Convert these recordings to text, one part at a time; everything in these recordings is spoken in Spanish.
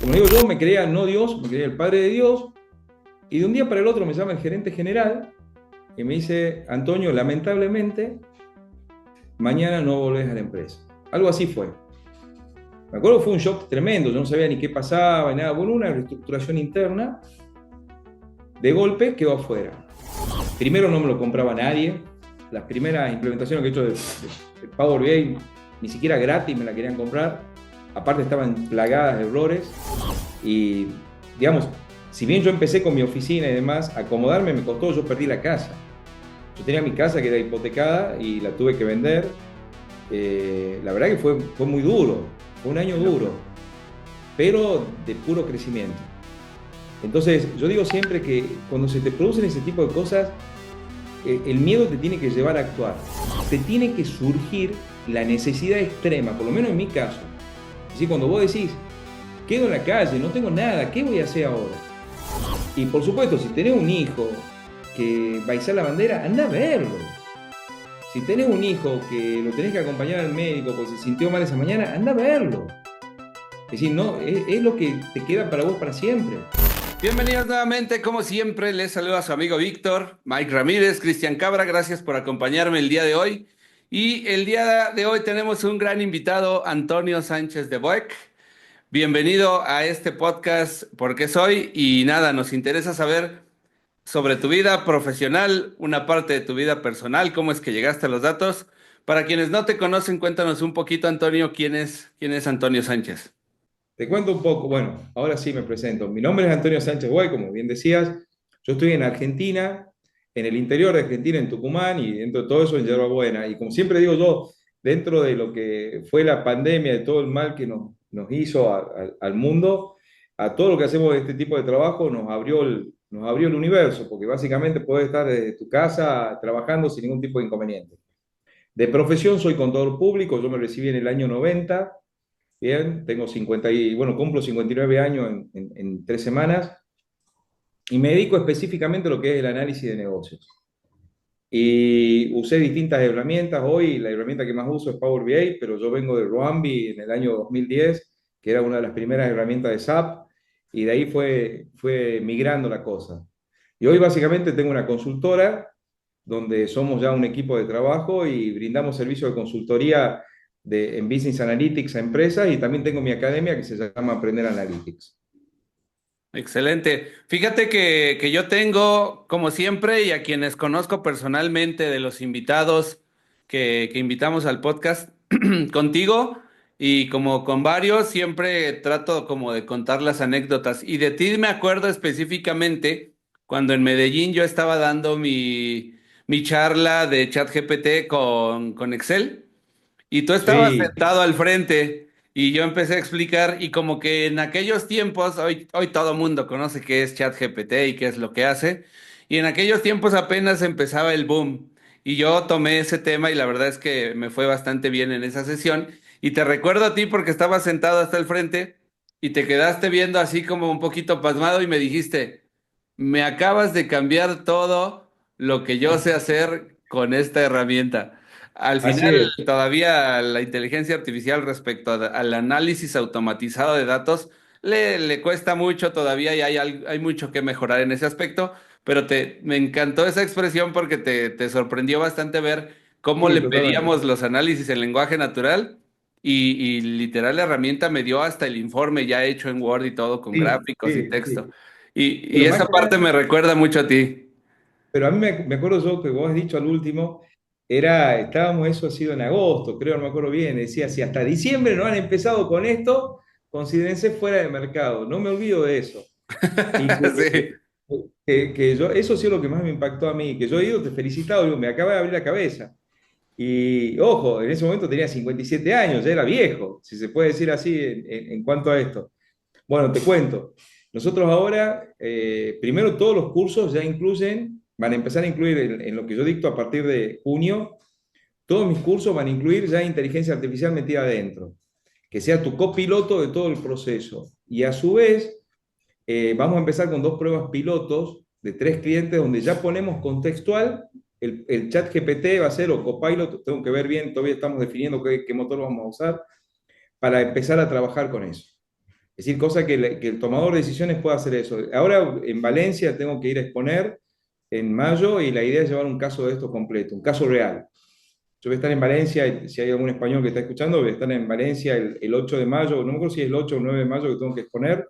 Como digo yo, me creía no Dios, me creía el Padre de Dios, y de un día para el otro me llama el gerente general y me dice, Antonio, lamentablemente, mañana no volvés a la empresa. Algo así fue. Me acuerdo que fue un shock tremendo, yo no sabía ni qué pasaba, ni nada. Bueno, una reestructuración interna, de golpe quedó afuera. Primero no me lo compraba nadie, las primeras implementaciones que he hecho de Power BI, ni siquiera gratis me la querían comprar, aparte estaban plagadas de errores, y digamos, si bien yo empecé con mi oficina y demás, acomodarme me costó, yo perdí la casa. Yo tenía mi casa que era hipotecada y la tuve que vender. La verdad que fue muy duro, fue un año duro, pero de puro crecimiento. Entonces, yo digo siempre que cuando se te producen ese tipo de cosas, el miedo te tiene que llevar a actuar. Te tiene que surgir la necesidad extrema, por lo menos en mi caso. Es decir, cuando vos decís, quedo en la calle, no tengo nada, ¿qué voy a hacer ahora? Y por supuesto, si tenés un hijo que va a izar la bandera, anda a verlo. Si tenés un hijo que lo tenés que acompañar al médico porque se sintió mal esa mañana, anda a verlo. Es decir, no, es lo que te queda para vos para siempre. Bienvenidos nuevamente, como siempre, les saluda a su amigo Víctor, Mike Ramírez, Cristian Cabra, gracias por acompañarme el día de hoy. Y el día de hoy tenemos un gran invitado, Antonio Sánchez de Boeck. Bienvenido a este podcast, ¿Por qué soy? Y nada, nos interesa saber sobre tu vida profesional, una parte de tu vida personal, cómo es que llegaste a los datos. Para quienes no te conocen, cuéntanos un poquito, Antonio, ¿quién es Antonio Sánchez? Te cuento un poco, bueno, ahora sí me presento. Mi nombre es Antonio Sánchez Guay, como bien decías. Yo estoy en Argentina, en el interior de Argentina, en Tucumán, y dentro de todo eso en Yerba Buena. Y como siempre digo yo, dentro de lo que fue la pandemia, de todo el mal que nos hizo al mundo, a todo lo que hacemos de este tipo de trabajo, nos abrió el universo, porque básicamente puedes estar desde tu casa trabajando sin ningún tipo de inconveniente. De profesión soy contador público, yo me recibí en el año 90. Bien, tengo 50 y, bueno, cumplo 59 años en 3 semanas, y me dedico específicamente a lo que es el análisis de negocios. Y usé distintas herramientas. Hoy la herramienta que más uso es Power BI, pero yo vengo de Roambi en el año 2010, que era una de las primeras herramientas de SAP, y de ahí fue migrando la cosa. Y hoy básicamente tengo una consultora donde somos ya un equipo de trabajo y brindamos servicios de consultoría en Business Analytics a empresas, y también tengo mi academia que se llama Aprender Analytics. Excelente. Fíjate que yo tengo, como siempre, y a quienes conozco personalmente de los invitados que invitamos al podcast, contigo y como con varios, siempre trato como de contar las anécdotas. Y de ti me acuerdo específicamente cuando en Medellín yo estaba dando mi charla de ChatGPT con Excel. Y tú estabas Sí, sentado al frente y yo empecé a explicar y como que en aquellos tiempos, hoy todo mundo conoce qué es ChatGPT y qué es lo que hace, y en aquellos tiempos apenas empezaba el boom y yo tomé ese tema y la verdad es que me fue bastante bien en esa sesión y te recuerdo a ti porque estabas sentado hasta el frente y te quedaste viendo así como un poquito pasmado y me dijiste, me acabas de cambiar todo lo que yo sé hacer con esta herramienta. Al así final, es. todavía la inteligencia artificial respecto al análisis automatizado de datos le cuesta mucho todavía y hay mucho que mejorar en ese aspecto, pero me encantó esa expresión porque te sorprendió bastante ver cómo Sí, le totalmente. pedíamos los análisis en lenguaje natural y literal la herramienta me dio hasta el informe ya hecho en Word y todo con Sí, gráficos y sí, texto. sí. Y Pero esa más que parte nada, me recuerda mucho a ti. pero a mí me acuerdo yo que vos has dicho al último, estábamos, eso ha sido en agosto, creo, no me acuerdo bien, decía, si hasta diciembre no han empezado con esto, considérense fuera de mercado. No me olvido de eso. Y Sí. que yo, eso sí es lo que más me impactó a mí, que yo he ido, te he felicitado, digo, me acaba de abrir la cabeza. Y ojo, en ese momento tenía 57 años, ya era viejo, si se puede decir así en cuanto a esto. Bueno, te cuento. Nosotros ahora, primero todos los cursos ya incluyen, van a empezar a incluir en lo que yo dicto a partir de junio, todos mis cursos van a incluir ya inteligencia artificial metida adentro, que sea tu copiloto de todo el proceso. Y a su vez, vamos a empezar con 2 pruebas pilotos de 3 clientes donde ya ponemos contextual, el chat GPT va a ser o copilot, tengo que ver bien, todavía estamos definiendo qué motor vamos a usar para empezar a trabajar con eso. Es decir, cosa que el tomador de decisiones pueda hacer eso. Ahora en Valencia tengo que ir a exponer en mayo y la idea es llevar un caso de esto completo, un caso real. Yo voy a estar en Valencia, y si hay algún español que está escuchando, voy a estar en Valencia el 8 de mayo, no me acuerdo si es el 8 o 9 de mayo que tengo que exponer,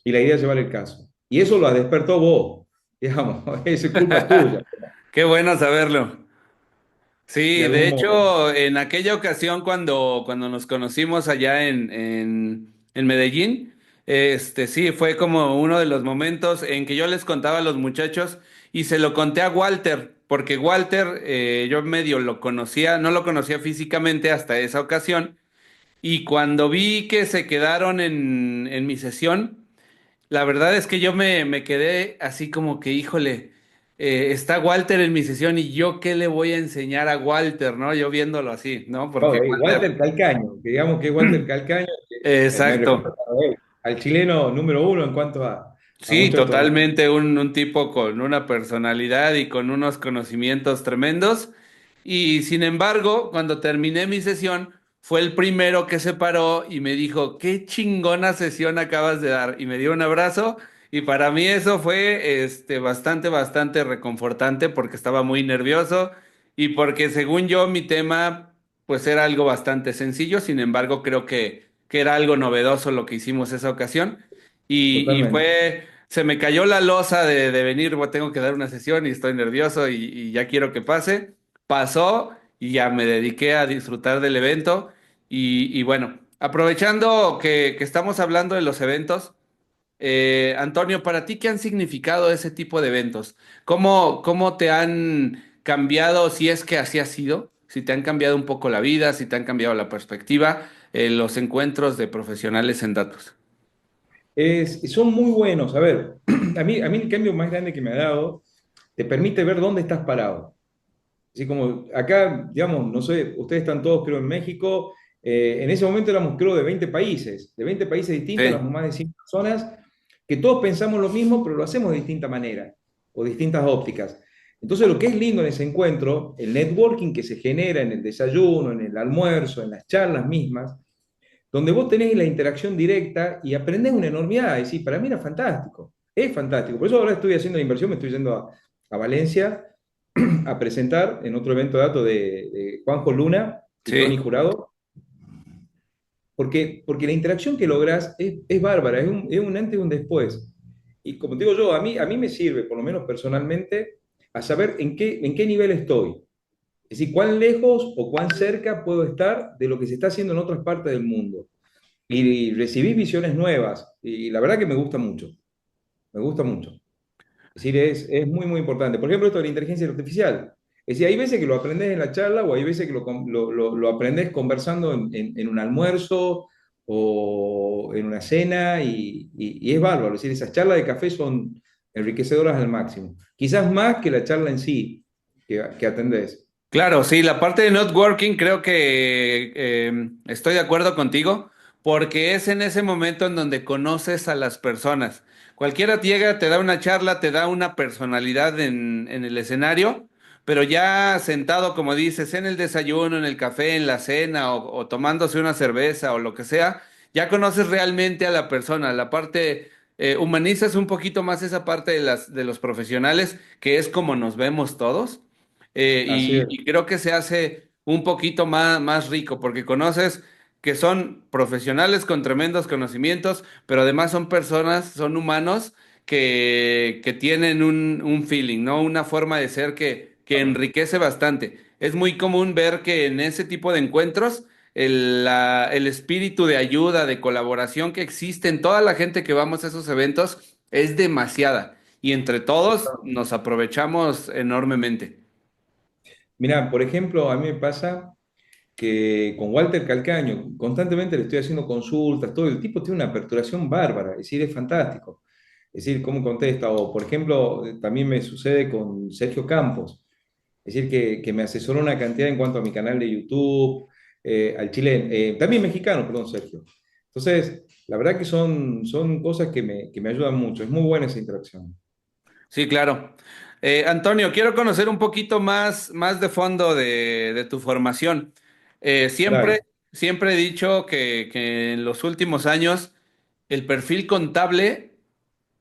y la idea es llevar el caso. Y eso lo despertó vos, digamos, es culpa tuya, Qué bueno saberlo. de Sí, de algún modo. hecho, en aquella ocasión cuando nos conocimos allá en Medellín, sí, fue como uno de los momentos en que yo les contaba a los muchachos y se lo conté a Walter, porque Walter, yo medio lo conocía, no lo conocía físicamente hasta esa ocasión, y cuando vi que se quedaron en mi sesión, la verdad es que yo me quedé así como que, híjole, está Walter en mi sesión y yo qué le voy a enseñar a Walter, ¿no? Yo viéndolo así, ¿no? Oh, Porque Walter, Walter Calcaño, que digamos que es Walter Calcaño, me refiero exacto, a él, al chileno número uno en cuanto a sí, muchos de estos aspectos. totalmente un tipo con una personalidad y con unos conocimientos tremendos. Y sin embargo, cuando terminé mi sesión, fue el primero que se paró y me dijo, qué chingona sesión acabas de dar. Y me dio un abrazo. Y para mí eso fue bastante reconfortante porque estaba muy nervioso y porque según yo mi tema pues era algo bastante sencillo. Sin embargo, creo que era algo novedoso lo que hicimos esa ocasión. Y Totalmente. se me cayó la losa de venir, "Bueno, tengo que dar una sesión y estoy nervioso y ya quiero que pase". Pasó y ya me dediqué a disfrutar del evento. Y bueno, aprovechando que estamos hablando de los eventos, Antonio, ¿para ti qué han significado ese tipo de eventos? ¿Cómo te han cambiado, si es que así ha sido? Si te han cambiado un poco la vida, si te han cambiado la perspectiva, los encuentros de profesionales en datos. Son muy buenos. A ver, a mí el cambio más grande que me ha dado te permite ver dónde estás parado. Así como acá, digamos, no sé, ustedes están todos, creo, en México. En ese momento éramos, creo, de 20 países distintos, éramos Sí, más de 100 personas, que todos pensamos lo mismo, pero lo hacemos de distinta manera o distintas ópticas. Entonces, lo que es lindo en ese encuentro, el networking que se genera en el desayuno, en el almuerzo, en las charlas mismas, donde vos tenés la interacción directa y aprendés una enormidad. Es decir, para mí era fantástico, es fantástico. Por eso ahora estoy haciendo la inversión, me estoy yendo a Valencia a presentar en otro evento de datos de Juanjo Luna y Tony sí. Jurado, porque la interacción que lográs es bárbara, es un antes y un después. Y como te digo yo, a mí me sirve, por lo menos personalmente, a saber en qué nivel estoy. Es decir, cuán lejos o cuán cerca puedo estar de lo que se está haciendo en otras partes del mundo. Y recibís visiones nuevas. Y la verdad que me gusta mucho. Me gusta mucho. Es decir, es muy, muy importante. Por ejemplo, esto de la inteligencia artificial. Es decir, hay veces que lo aprendes en la charla o hay veces que lo aprendes conversando en un almuerzo o en una cena y es bárbaro. Es decir, esas charlas de café son enriquecedoras al máximo. Quizás más que la charla en sí que atendés. Claro, sí, la parte de networking creo que estoy de acuerdo contigo, porque es en ese momento en donde conoces a las personas. Cualquiera llega, te da una charla, te da una personalidad en el escenario, pero ya sentado, como dices, en el desayuno, en el café, en la cena o tomándose una cerveza o lo que sea, ya conoces realmente a la persona. La parte, humanizas un poquito más esa parte de los profesionales, que es como nos vemos todos. Así es. Y creo que se hace un poquito más rico porque conoces que son profesionales con tremendos conocimientos, pero además son personas, son humanos que tienen un feeling, ¿no? Una forma de ser que enriquece bastante. Es muy común ver que en ese tipo de encuentros el espíritu de ayuda, de colaboración que existe en toda la gente que vamos a esos eventos es demasiada y entre todos nos aprovechamos enormemente. Mirá, por ejemplo, a mí me pasa que con Walter Calcaño constantemente le estoy haciendo consultas, todo el tipo tiene una aperturación bárbara, es decir, es fantástico. Es decir, cómo contesta. O, por ejemplo, también me sucede con Sergio Campos, es decir, que me asesoró una cantidad en cuanto a mi canal de YouTube, al chileno, también mexicano, perdón, Sergio. Entonces, la verdad que son cosas que me ayudan mucho, es muy buena esa interacción. Sí, claro. Antonio, quiero conocer un poquito más de fondo de tu formación. Dale. Siempre he dicho que en los últimos años el perfil contable,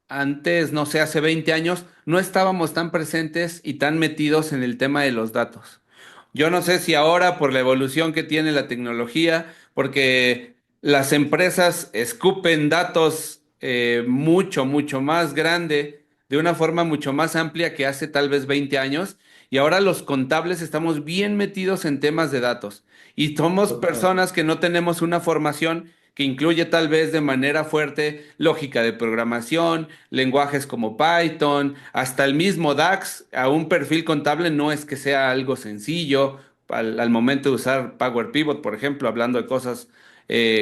antes, no sé, hace 20 años, no estábamos tan presentes y tan metidos en el tema de los datos. Yo no sé si ahora por la evolución que tiene la tecnología, porque las empresas escupen datos mucho, mucho más grande, de una forma mucho más amplia que hace tal vez 20 años, y ahora los contables estamos bien metidos en temas de datos. Y somos Total. personas que no tenemos una formación que incluye tal vez de manera fuerte lógica de programación, lenguajes como Python, hasta el mismo DAX, a un perfil contable no es que sea algo sencillo al momento de usar Power Pivot, por ejemplo, hablando de cosas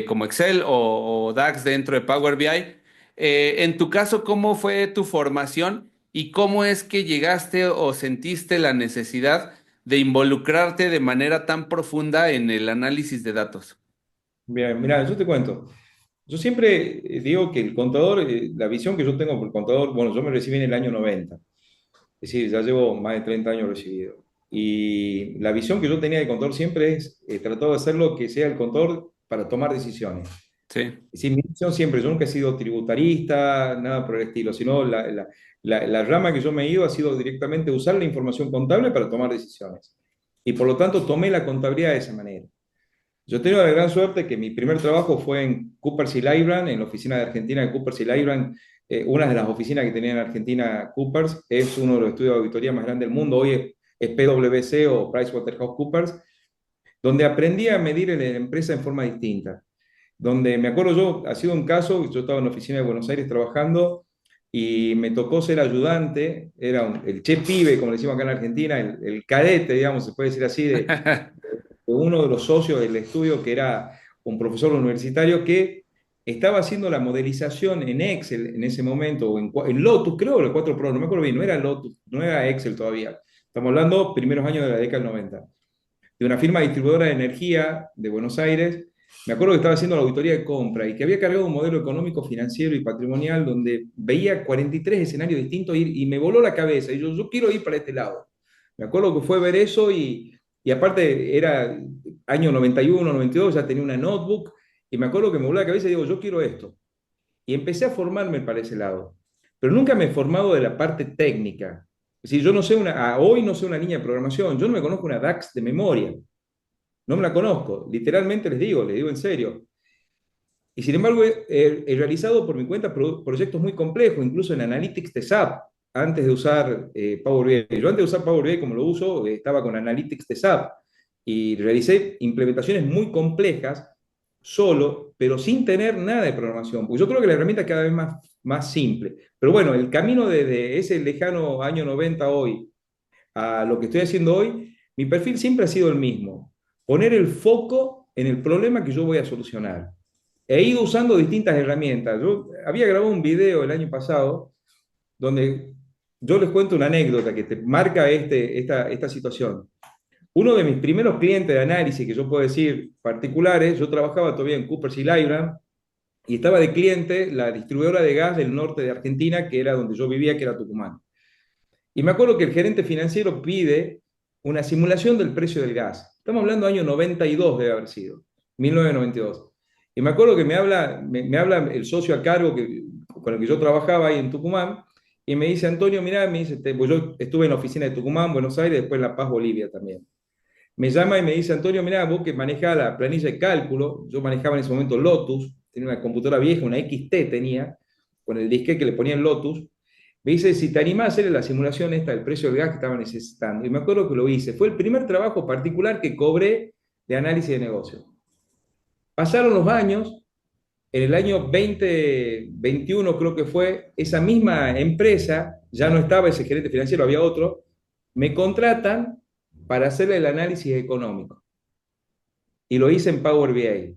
como Excel o DAX dentro de Power BI. En tu caso, ¿cómo fue tu formación y cómo es que llegaste o sentiste la necesidad de involucrarte de manera tan profunda en el análisis de datos? Bien, mira, yo te cuento. Yo siempre digo que el contador, la visión que yo tengo por el contador, bueno, yo me recibí en el año 90, es decir, ya llevo más de 30 años recibido. Y la visión que yo tenía de contador siempre es tratar de hacerlo que sea el contador para tomar decisiones. Sí. Es decir, mi visión siempre, yo nunca he sido tributarista, nada por el estilo, sino la rama que yo me he ido ha sido directamente usar la información contable para tomar decisiones. Y por lo tanto tomé la contabilidad de esa manera. Yo tengo la gran suerte que mi primer trabajo fue en Coopers y Lybrand, en la oficina de Argentina de Coopers y Lybrand. Una de las oficinas que tenía en Argentina Coopers es uno de los estudios de auditoría más grandes del mundo. Hoy es PwC o PricewaterhouseCoopers, donde aprendí a medir la empresa en forma distinta. Donde me acuerdo yo, ha sido un caso, yo estaba en la oficina de Buenos Aires trabajando y me tocó ser ayudante, era el che pibe, como le decimos acá en Argentina, el cadete, digamos, se puede decir así, de uno de los socios del estudio, que era un profesor universitario que estaba haciendo la modelización en Excel en ese momento, o en Lotus, creo, el 4 Pro, no me acuerdo bien, no era Lotus, no era Excel todavía. Estamos hablando primeros años de la década del 90. De una firma distribuidora de energía de Buenos Aires. Me acuerdo que estaba haciendo la auditoría de compra y que había cargado un modelo económico, financiero y patrimonial donde veía 43 escenarios distintos y me voló la cabeza. Y yo quiero ir para este lado. Me acuerdo que fue ver eso y aparte era año 91, 92, ya tenía una notebook y me acuerdo que me voló la cabeza y digo, yo quiero esto. Y empecé a formarme para ese lado. Pero nunca me he formado de la parte técnica. Es decir, yo no sé hoy no sé una línea de programación, yo no me conozco una DAX de memoria. No me la conozco, literalmente les digo en serio. Y sin embargo, he realizado por mi cuenta proyectos muy complejos, incluso en Analytics de SAP, antes de usar Power BI. Yo antes de usar Power BI como lo uso, estaba con Analytics de SAP y realicé implementaciones muy complejas solo, pero sin tener nada de programación, porque yo creo que la herramienta es cada vez más simple. Pero bueno, el camino desde ese lejano año 90 a hoy a lo que estoy haciendo hoy, mi perfil siempre ha sido el mismo, poner el foco en el problema que yo voy a solucionar. He ido usando distintas herramientas. Yo había grabado un video el año pasado donde yo les cuento una anécdota que te marca esta situación. Uno de mis primeros clientes de análisis, que yo puedo decir particulares, yo trabajaba todavía en Coopers y Lybrand, y estaba de cliente la distribuidora de gas del norte de Argentina, que era donde yo vivía, que era Tucumán. Y me acuerdo que el gerente financiero pide una simulación del precio del gas. Estamos hablando del año 92, debe haber sido, 1992. Y me acuerdo que me habla el socio a cargo con el que yo trabajaba ahí en Tucumán, y me dice, Antonio, mirá, me dice, pues yo estuve en la oficina de Tucumán, Buenos Aires, después en La Paz, Bolivia también. Me llama y me dice, Antonio, mirá, vos que manejás la planilla de cálculo, yo manejaba en ese momento Lotus, tenía una computadora vieja, una XT tenía, con el disque que le ponía en Lotus, me dice, si te animás a hacer la simulación esta del precio del gas que estaba necesitando. Y me acuerdo que lo hice. Fue el primer trabajo particular que cobré de análisis de negocio. Pasaron los años, en el año 2021 creo que fue, esa misma empresa, ya no estaba ese gerente financiero, había otro, me contratan para hacer el análisis económico. Y lo hice en Power BI.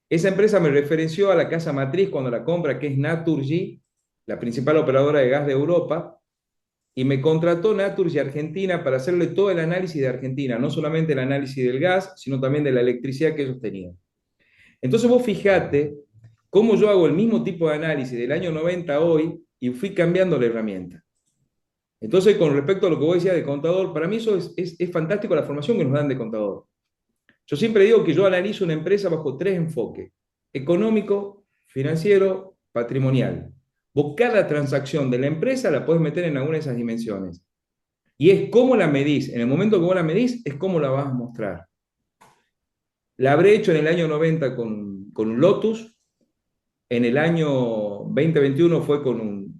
Esa empresa me referenció a la casa matriz cuando la compra, que es Naturgy, la principal operadora de gas de Europa, y me contrató Naturgy Argentina para hacerle todo el análisis de Argentina, no solamente el análisis del gas, sino también de la electricidad que ellos tenían. Entonces vos fijate cómo yo hago el mismo tipo de análisis del año 90 a hoy y fui cambiando la herramienta. Entonces, con respecto a lo que vos decías de contador, para mí eso es fantástico la formación que nos dan de contador. Yo siempre digo que yo analizo una empresa bajo tres enfoques: económico, financiero patrimonial. Vos cada transacción de la empresa la podés meter en alguna de esas dimensiones. Y es cómo la medís. En el momento que vos la medís, es cómo la vas a mostrar. La habré hecho en el año 90 con un Lotus. En el año 2021 fue con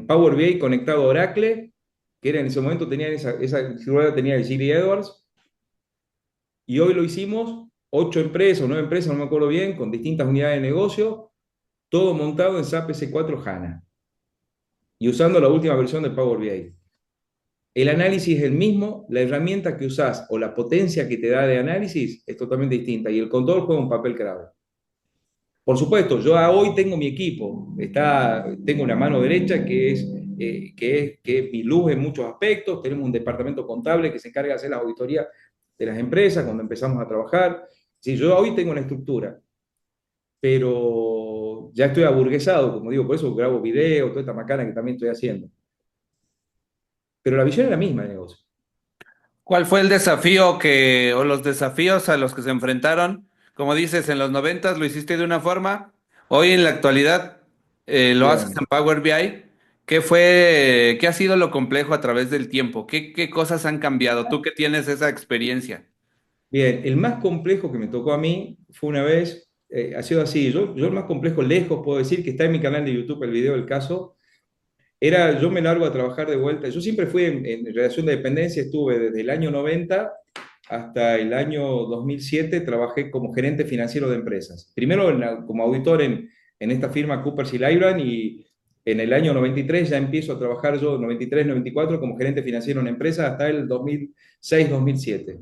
Power BI conectado a Oracle, que era en ese momento tenía esa figura tenía el Gili Edwards. Y hoy lo hicimos 8 empresas o 9 empresas, no me acuerdo bien, con distintas unidades de negocio, todo montado en SAP S4 HANA y usando la última versión de Power BI. El análisis es el mismo, la herramienta que usás o la potencia que te da de análisis es totalmente distinta y el control juega un papel clave. Por supuesto, yo hoy tengo mi equipo, tengo una mano derecha que es mi luz en muchos aspectos, tenemos un departamento contable que se encarga de hacer las auditorías de las empresas cuando empezamos a trabajar. Sí, yo hoy tengo una estructura, pero ya estoy aburguesado, como digo, por eso grabo videos, toda esta macana que también estoy haciendo. Pero la visión es la misma de negocio. ¿Cuál fue el desafío o los desafíos a los que se enfrentaron? Como dices, en los noventas lo hiciste de una forma, hoy en la actualidad lo haces Bien. en Power BI. ¿Qué ha sido lo complejo a través del tiempo? ¿Qué cosas han cambiado? Tú que tienes esa experiencia. Bien, el más complejo que me tocó a mí fue una vez, ha sido así, yo el más complejo lejos puedo decir que está en mi canal de YouTube el video del caso, yo me largo a trabajar de vuelta, yo siempre fui en relación de dependencia, estuve desde el año 90 hasta el año 2007, trabajé como gerente financiero de empresas, primero como auditor en esta firma Coopers y Lybrand y en el año 93 ya empiezo a trabajar yo, 93-94, como gerente financiero en empresas hasta el 2006-2007.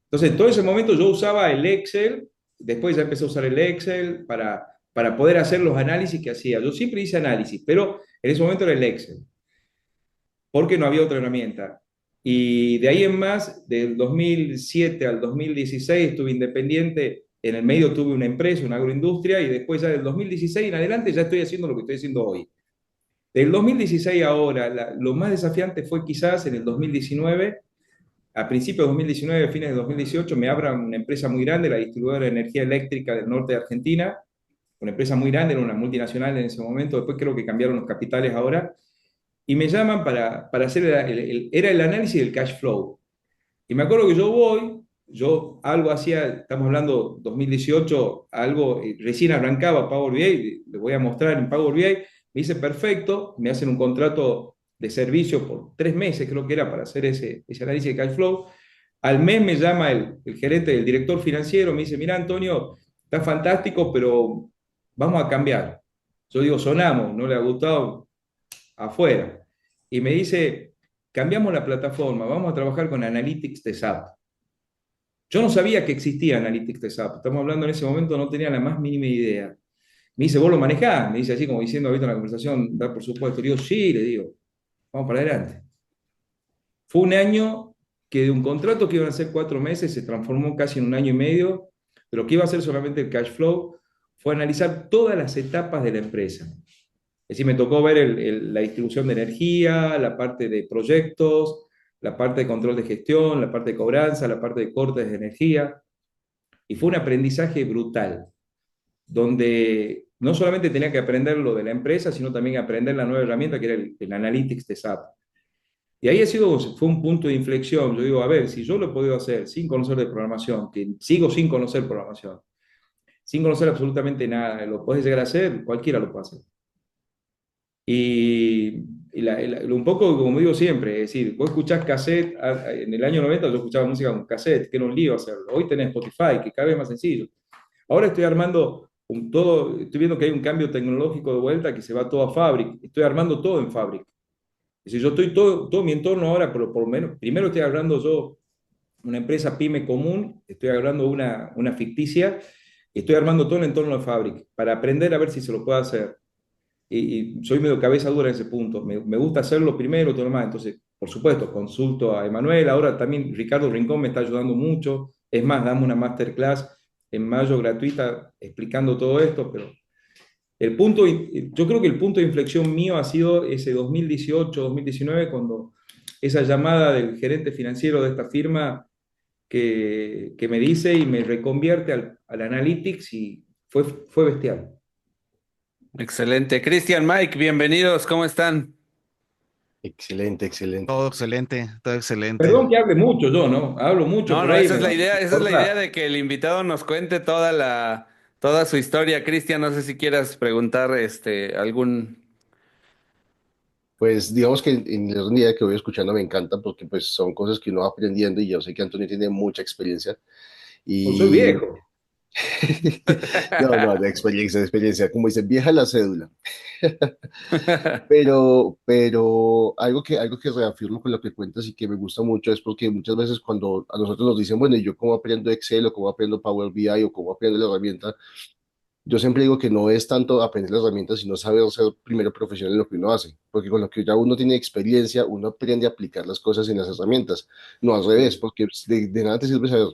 Entonces, en todo ese momento yo usaba el Excel, después ya empecé a usar el Excel para poder hacer los análisis que hacía. Yo siempre hice análisis, pero en ese momento era el Excel, porque no había otra herramienta. Y de ahí en más, del 2007 al 2016 estuve independiente, en el medio tuve una empresa, una agroindustria, y después ya del 2016 en adelante ya estoy haciendo lo que estoy haciendo hoy. Del 2016 a ahora, lo más desafiante fue quizás en el 2019 a principios de 2019, fines de 2018, me abran una empresa muy grande, la distribuidora de energía eléctrica del norte de Argentina, una empresa muy grande, era una multinacional en ese momento, después creo que cambiaron los capitales ahora, y me llaman para hacer era el análisis del cash flow. Y me acuerdo que yo algo hacía, estamos hablando 2018, algo, recién arrancaba Power BI, le voy a mostrar en Power BI, me dice perfecto, me hacen un contrato de servicio por 3 meses, creo que era, para hacer ese análisis de cash flow. Al mes me llama el gerente, el director financiero, me dice, mira Antonio, está fantástico, pero vamos a cambiar. Yo digo, sonamos, no le ha gustado, afuera. Y me dice, cambiamos la plataforma, vamos a trabajar con Analytics de SAP. Yo no sabía que existía Analytics de SAP, estamos hablando en ese momento, no tenía la más mínima idea. Me dice, ¿vos lo manejás? Me dice así como diciendo ahorita en la conversación, da por supuesto. Le digo, sí, le digo, vamos para adelante. Fue un año que de un contrato que iban a ser 4 meses se transformó casi en un año y medio, de lo que iba a ser solamente el cash flow, fue analizar todas las etapas de la empresa. Es decir, me tocó ver la distribución de energía, la parte de proyectos, la parte de control de gestión, la parte de cobranza, la parte de cortes de energía. Y fue un aprendizaje brutal, donde no solamente tenía que aprender lo de la empresa, sino también aprender la nueva herramienta que era el Analytics de SAP. Y ahí fue un punto de inflexión. Yo digo, a ver, si yo lo he podido hacer sin conocer de programación, que sigo sin conocer programación, sin conocer absolutamente nada, lo puedes llegar a hacer, cualquiera lo puede hacer. Y, un poco, como digo siempre, es decir, vos escuchás cassette, en el año 90 yo escuchaba música con cassette, que era un lío hacerlo. Hoy tenés Spotify, que cada vez es más sencillo. Ahora estoy armando estoy viendo que hay un cambio tecnológico de vuelta, que se va todo a Fabric. Estoy armando todo en Fabric. Es decir, yo estoy todo mi entorno ahora, pero por lo menos, primero estoy agarrando yo una empresa pyme común, estoy agarrando una ficticia, y estoy armando todo el entorno de Fabric para aprender a ver si se lo puedo hacer. Y soy medio cabeza dura en ese punto. Me gusta hacerlo primero, todo lo demás. Entonces, por supuesto, consulto a Emanuel. Ahora también Ricardo Rincón me está ayudando mucho. Es más, damos una masterclass en mayo gratuita explicando todo esto, pero yo creo que el punto de inflexión mío ha sido ese 2018-2019, cuando esa llamada del gerente financiero de esta firma que me dice y me reconvierte al Analytics y fue bestial. Excelente. Cristian, Mike, bienvenidos, ¿cómo están? Excelente, excelente. Todo excelente, todo excelente. Perdón que hable mucho yo, ¿no? Hablo mucho No, por no, ahí, esa me es la va idea, a esa es la idea cortar. de que el invitado nos cuente toda su historia. Cristian, no sé si quieras preguntar, algún... Pues digamos que en el orden día que voy escuchando me encanta porque pues son cosas que uno va aprendiendo y yo sé que Antonio tiene mucha experiencia Pues soy y viejo. no, no, de experiencia, como dicen, vieja la cédula. Pero algo que reafirmo con lo que cuentas y que me gusta mucho es porque muchas veces cuando a nosotros nos dicen, bueno, ¿y yo cómo aprendo Excel o cómo aprendo Power BI o cómo aprendo la herramienta? Yo siempre digo que no es tanto aprender las herramientas, sino saber ser primero profesional en lo que uno hace, porque con lo que ya uno tiene experiencia, uno aprende a aplicar las cosas en las herramientas, no al revés, Sí, porque de nada te sirve saber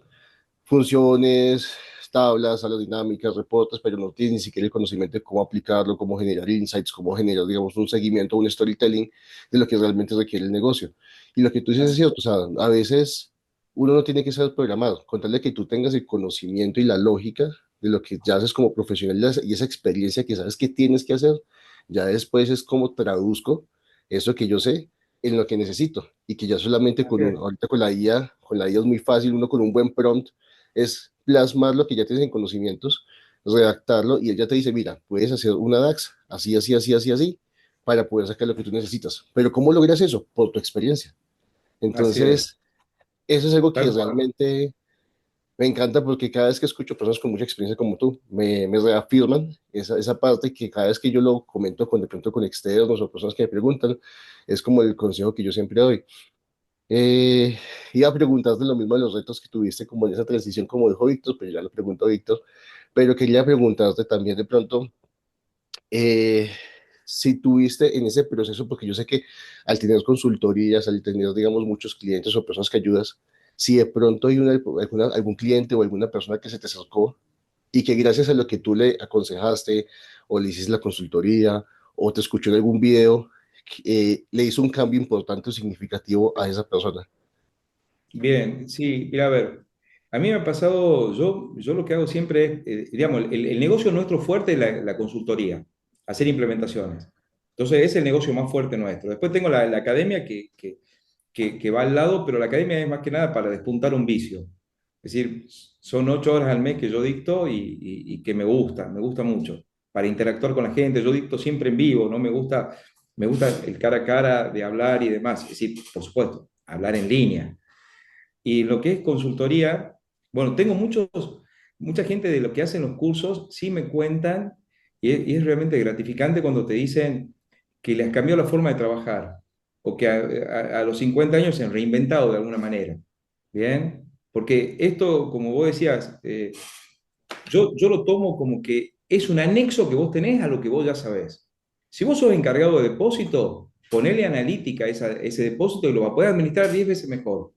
funciones, tablas, salas dinámicas, reportes, pero no tienes ni siquiera el conocimiento de cómo aplicarlo, cómo generar insights, cómo generar, digamos, un seguimiento, un storytelling de lo que realmente requiere el negocio. Y lo que tú dices es así, cierto, o sea, a veces uno no tiene que saber programar, con tal de que tú tengas el conocimiento y la lógica de lo que ya haces como profesional y esa experiencia que sabes que tienes que hacer, ya después es como traduzco eso que yo sé en lo que necesito y que ya solamente así es. ahorita con la IA es muy fácil, uno con un buen prompt es plasmar lo que ya tienes en conocimientos, redactarlo y él ya te dice, mira, puedes hacer una DAX así, así, así, así, así, para poder sacar lo que tú necesitas. Pero ¿cómo logras eso? Por tu experiencia. Así es. Entonces, eso es algo que Tal cual. realmente me encanta porque cada vez que escucho personas con mucha experiencia como tú, me reafirman esa parte que cada vez que yo lo comento con de pronto con externos o personas que me preguntan, es como el consejo que yo siempre doy. Iba a preguntarte lo mismo de los retos que tuviste como en esa transición, como dijo Víctor, pero ya lo preguntó Víctor, pero quería preguntarte también de pronto eh, si tuviste en ese proceso, porque yo sé que al tener consultorías, al tener, digamos, muchos clientes o personas que ayudas, si de pronto hay algún cliente o alguna persona que se te acercó y que gracias a lo que tú le aconsejaste o le hiciste la consultoría o te escuchó en algún video, le hizo un cambio importante o significativo a esa persona. Bien, sí, mira, a ver, a mí me ha pasado, yo lo que hago siempre es, digamos, el negocio nuestro fuerte es la consultoría, hacer implementaciones. Entonces, es el negocio más fuerte nuestro. Después tengo la academia que va al lado, pero la academia es más que nada para despuntar un vicio. Es decir, son 8 horas al mes que yo dicto y que me gusta mucho, para interactuar con la gente. Yo dicto siempre en vivo, ¿no? Me gusta el cara a cara de hablar y demás. Es decir, por supuesto, hablar en línea. Y lo que es consultoría, bueno, tengo mucha gente de lo que hacen los cursos, sí me cuentan, y es realmente gratificante cuando te dicen que les cambió la forma de trabajar, o que a los 50 años se han reinventado de alguna manera. ¿Bien? Porque esto, como vos decías, yo lo tomo como que es un anexo que vos tenés a lo que vos ya sabés. Si vos sos encargado de depósito, ponele analítica a ese depósito y lo va a poder administrar 10 veces mejor.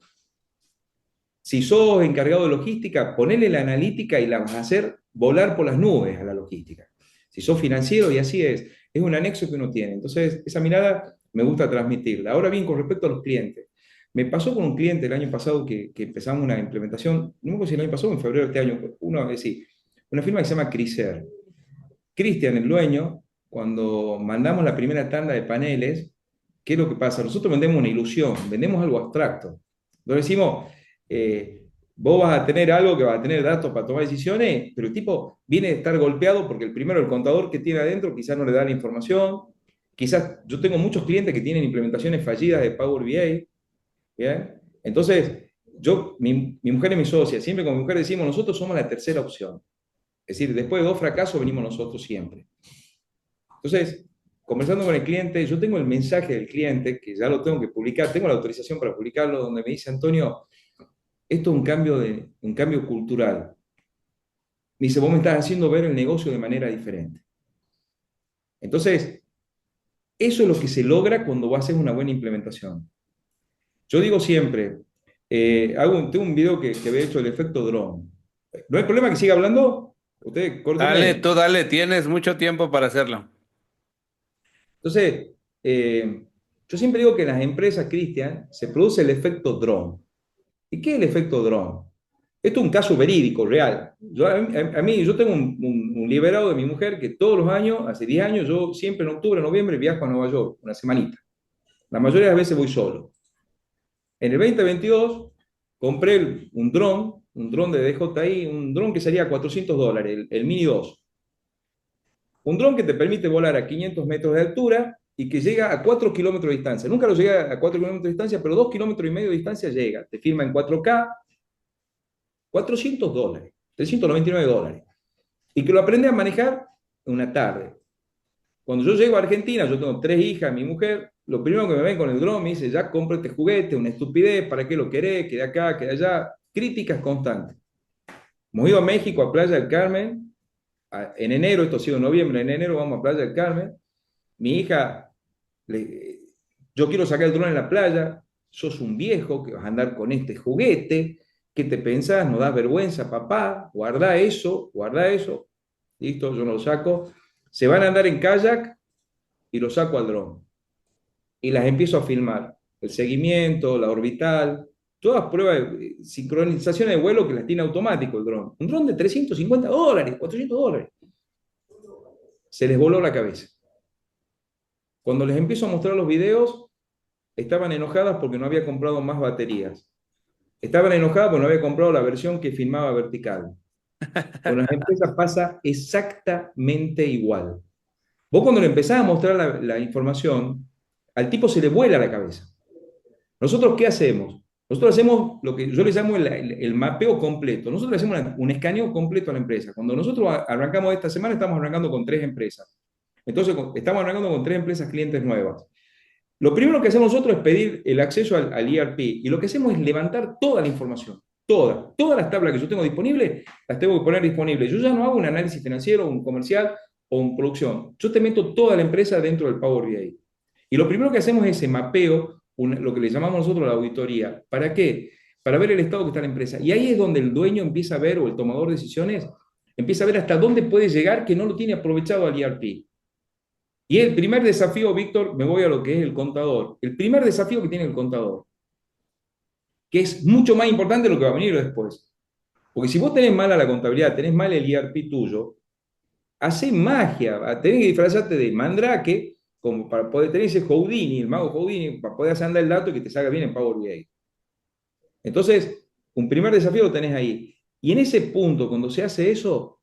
Si sos encargado de logística, ponele la analítica y la vas a hacer volar por las nubes a la logística. Si sos financiero, y así es un anexo que uno tiene. Entonces, esa mirada me gusta transmitirla. Ahora bien, con respecto a los clientes. Me pasó con un cliente el año pasado que empezamos una implementación, no me acuerdo si el año pasado o en febrero de este año, es decir, una firma que se llama Criser. Cristian, el dueño, cuando mandamos la primera tanda de paneles, ¿qué es lo que pasa? Nosotros vendemos una ilusión, vendemos algo abstracto. Entonces decimos, vos vas a tener algo que va a tener datos para tomar decisiones, pero el tipo viene a estar golpeado porque el primero, el contador que tiene adentro, quizás no le da la información. Quizás yo tengo muchos clientes que tienen implementaciones fallidas de Power BI, ¿bien? Entonces, mi mujer y mi socia, siempre con mi mujer decimos, nosotros somos la tercera opción. Es decir, después de 2 fracasos venimos nosotros siempre. Entonces, conversando con el cliente, yo tengo el mensaje del cliente, que ya lo tengo que publicar, tengo la autorización para publicarlo, donde me dice, Antonio, esto es un cambio cultural. Me dice, vos me estás haciendo ver el negocio de manera diferente. Entonces, eso es lo que se logra cuando vos haces una buena implementación. Yo digo siempre, tengo un video que había hecho el efecto drone. ¿No hay problema que siga hablando? Usted, Dale, córtenme. tú dale, tienes mucho tiempo para hacerlo. Entonces, yo siempre digo que en las empresas, Cristian, se produce el efecto drone. ¿Y qué es el efecto drone? Esto es un caso verídico, real. Yo tengo un liberado de mi mujer que todos los años, hace 10 años, yo siempre en octubre, noviembre viajo a Nueva York, una semanita. La mayoría de las veces voy solo. En el 2022 compré un dron de DJI, un dron que salía a $400, el Mini 2. Un dron que te permite volar a 500 metros de altura y que llega a 4 kilómetros de distancia. Nunca lo llega a 4 kilómetros de distancia, pero 2 kilómetros y medio de distancia llega. Te firma en 4K, $400, $399. Y que lo aprende a manejar en una tarde. Cuando yo llego a Argentina, yo tengo 3 hijas, mi mujer, lo primero que me ven con el dron me dice, ya cómprate juguete, una estupidez, ¿para qué lo querés? Que de acá, que de allá. Críticas constantes. Hemos ido a México, a Playa del Carmen, en enero, esto ha sido en noviembre, en enero vamos a Playa del Carmen. Mi hija, yo quiero sacar el dron en la playa, sos un viejo que vas a andar con este juguete, ¿qué te pensás? ¿No das vergüenza, papá? Guarda eso, guarda eso. Listo, yo no lo saco. Se van a andar en kayak y lo saco al dron. Y las empiezo a filmar. El seguimiento, la orbital, todas pruebas de sincronización de vuelo que las tiene automático el dron. Un dron de $350, $400. Se les voló la cabeza. Cuando les empiezo a mostrar los videos, estaban enojadas porque no había comprado más baterías. Estaban enojadas porque no había comprado la versión que filmaba vertical. Con las empresas pasa exactamente igual. Vos cuando le empezás a mostrar la información, al tipo se le vuela la cabeza. ¿Nosotros qué hacemos? Nosotros hacemos lo que yo le llamo el mapeo completo. Nosotros le hacemos un escaneo completo a la empresa. Cuando nosotros arrancamos esta semana, estamos arrancando con 3 empresas. Entonces, estamos arrancando con 3 empresas clientes nuevas. Lo primero que hacemos nosotros es pedir el acceso al ERP y lo que hacemos es levantar toda la información, todas las tablas que yo tengo disponibles, las tengo que poner disponibles. Yo ya no hago un análisis financiero, un comercial o un producción. Yo te meto toda la empresa dentro del Power BI. Y lo primero que hacemos es ese mapeo, lo que le llamamos nosotros la auditoría. ¿Para qué? Para ver el estado que está la empresa. Y ahí es donde el dueño empieza a ver, o el tomador de decisiones, empieza a ver hasta dónde puede llegar que no lo tiene aprovechado al ERP. Y el primer desafío, Víctor, me voy a lo que es el contador. El primer desafío que tiene el contador, que es mucho más importante de lo que va a venir después. Porque si vos tenés mala la contabilidad, tenés mal el ERP tuyo, hacé magia, tenés que disfrazarte de Mandrake como para poder tener ese Houdini, el mago Houdini, para poder hacer andar el dato y que te salga bien en Power BI. Entonces, un primer desafío lo tenés ahí. Y en ese punto, cuando se hace eso,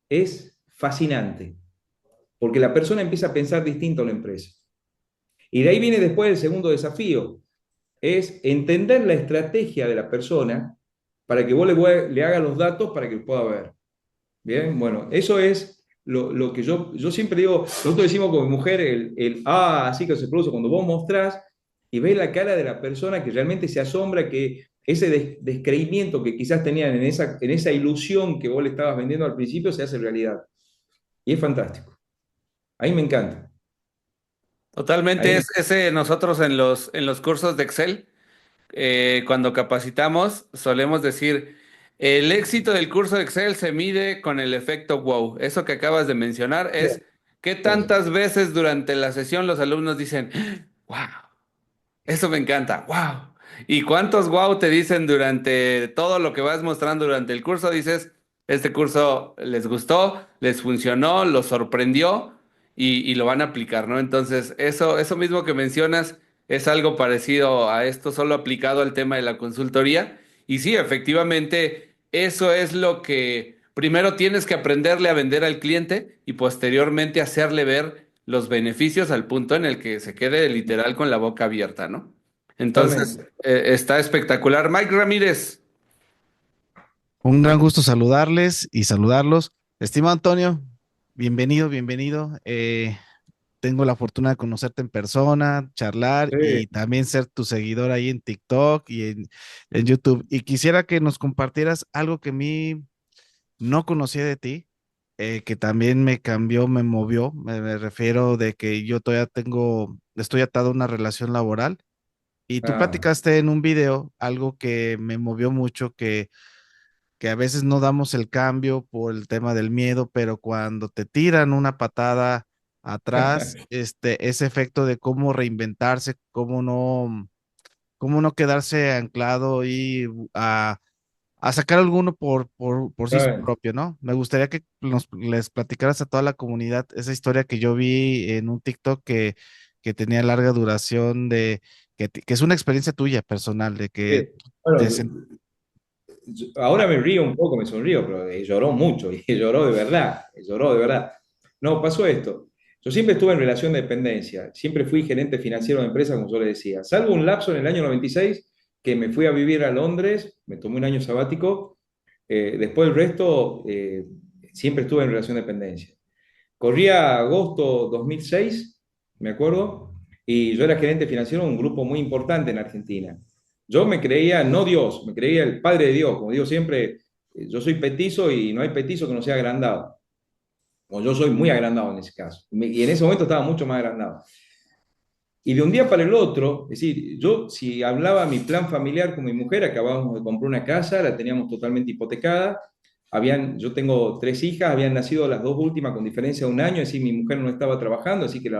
es fascinante, porque la persona empieza a pensar distinto a la empresa. Y de ahí viene después el segundo desafío, es entender la estrategia de la persona para que vos le hagas los datos para que pueda ver. Bien, bueno, eso es lo que yo siempre digo, nosotros decimos con mi mujer así que se produce cuando vos mostrás y ves la cara de la persona que realmente se asombra que ese descreimiento que quizás tenían en esa ilusión que vos le estabas vendiendo al principio se hace realidad. Y es fantástico. A mí me encanta. Totalmente, Ahí, es ese nosotros en los cursos de Excel, cuando capacitamos, solemos decir, el éxito del curso de Excel se mide con el efecto wow. Eso que acabas de mencionar es qué tantas veces durante la sesión los alumnos dicen, wow, eso me encanta, wow. ¿Y cuántos wow te dicen durante todo lo que vas mostrando durante el curso? Dices, este curso les gustó, les funcionó, los sorprendió y lo van a aplicar, ¿no? Entonces, eso mismo que mencionas es algo parecido a esto, solo aplicado al tema de la consultoría. Y sí, efectivamente, eso es lo que primero tienes que aprenderle a vender al cliente y posteriormente hacerle ver los beneficios al punto en el que se quede literal con la boca abierta, ¿no? Entonces, totalmente. está espectacular. Mike Ramírez, Un gran gusto saludarles y saludarlos. Estimado Antonio, bienvenido, bienvenido. Tengo la fortuna de conocerte en persona, charlar y Sí. también ser tu seguidor ahí en TikTok y en YouTube. Y quisiera que nos compartieras algo que a mí no conocía de ti, que también me cambió, me movió. Me refiero de que yo todavía estoy atado a una relación laboral. Y tú Ah, platicaste en un video algo que me movió mucho, que a veces no damos el cambio por el tema del miedo, pero cuando te tiran una patada atrás, ese efecto de cómo reinventarse, cómo no quedarse anclado y a sacar alguno por sí Claro. propio, ¿no? Me gustaría que les platicaras a toda la comunidad esa historia que yo vi en un TikTok que tenía larga duración que es una experiencia tuya personal, de que te Bueno, sen- ahora me río un poco, me sonrío, pero lloró mucho y lloró de verdad, lloró de verdad. No, pasó esto. Yo siempre estuve en relación de dependencia, siempre fui gerente financiero de empresa, como yo le decía, salvo un lapso en el año 96 que me fui a vivir a Londres, me tomé un año sabático, después el resto siempre estuve en relación de dependencia. Corría agosto 2006, me acuerdo, y yo era gerente financiero de un grupo muy importante en Argentina. Yo me creía, no Dios, me creía el Padre de Dios, como digo siempre, yo soy petizo y no hay petizo que no sea agrandado. O yo soy muy agrandado en ese caso. Y en ese momento estaba mucho más agrandado. Y de un día para el otro, es decir, yo si hablaba mi plan familiar con mi mujer, acabábamos de comprar una casa, la teníamos totalmente hipotecada, yo tengo 3 hijas, habían nacido las 2 últimas con diferencia de un año, es decir, mi mujer no estaba trabajando, así que el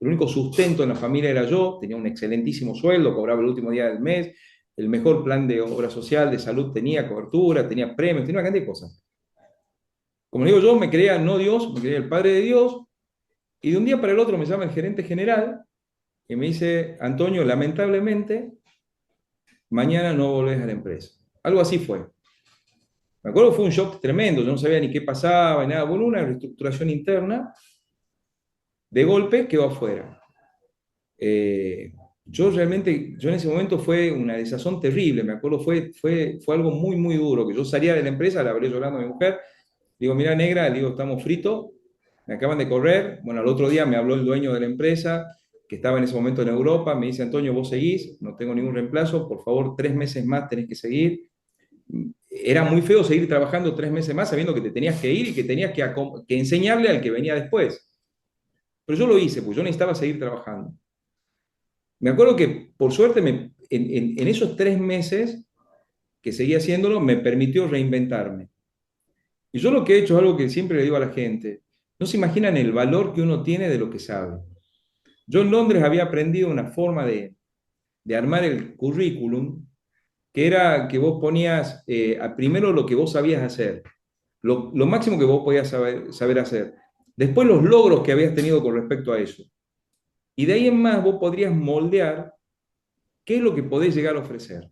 único sustento en la familia era yo, tenía un excelentísimo sueldo, cobraba el último día del mes, el mejor plan de obra social, de salud tenía, cobertura, tenía premios, tenía una cantidad de cosas. Como digo yo, me creía no Dios, me creía el Padre de Dios, y de un día para el otro me llama el gerente general y me dice, Antonio, lamentablemente, mañana no volvés a la empresa. Algo así fue. Me acuerdo que fue un shock tremendo, yo no sabía ni qué pasaba, ni nada. Bueno, una reestructuración interna, de golpe quedó afuera. Eh, yo en ese momento fue una desazón terrible, me acuerdo, fue algo muy, muy duro, que yo salía de la empresa, la hablé llorando a mi mujer, digo, mira negra, digo, estamos fritos, me acaban de correr, bueno, al otro día me habló el dueño de la empresa, que estaba en ese momento en Europa, me dice, Antonio, vos seguís, no tengo ningún reemplazo, por favor, 3 meses más tenés que seguir. Era muy feo seguir trabajando 3 meses más sabiendo que te tenías que ir y que tenías que enseñarle al que venía después. Pero yo lo hice, pues yo necesitaba seguir trabajando. Me acuerdo que, por suerte, en esos 3 meses que seguí haciéndolo, me permitió reinventarme. Y yo lo que he hecho es algo que siempre le digo a la gente, no se imaginan el valor que uno tiene de lo que sabe. Yo en Londres había aprendido una forma de armar el currículum, que era que vos ponías primero lo que vos sabías hacer, lo máximo que vos podías saber hacer, después los logros que habías tenido con respecto a eso. Y de ahí en más vos podrías moldear qué es lo que podés llegar a ofrecer.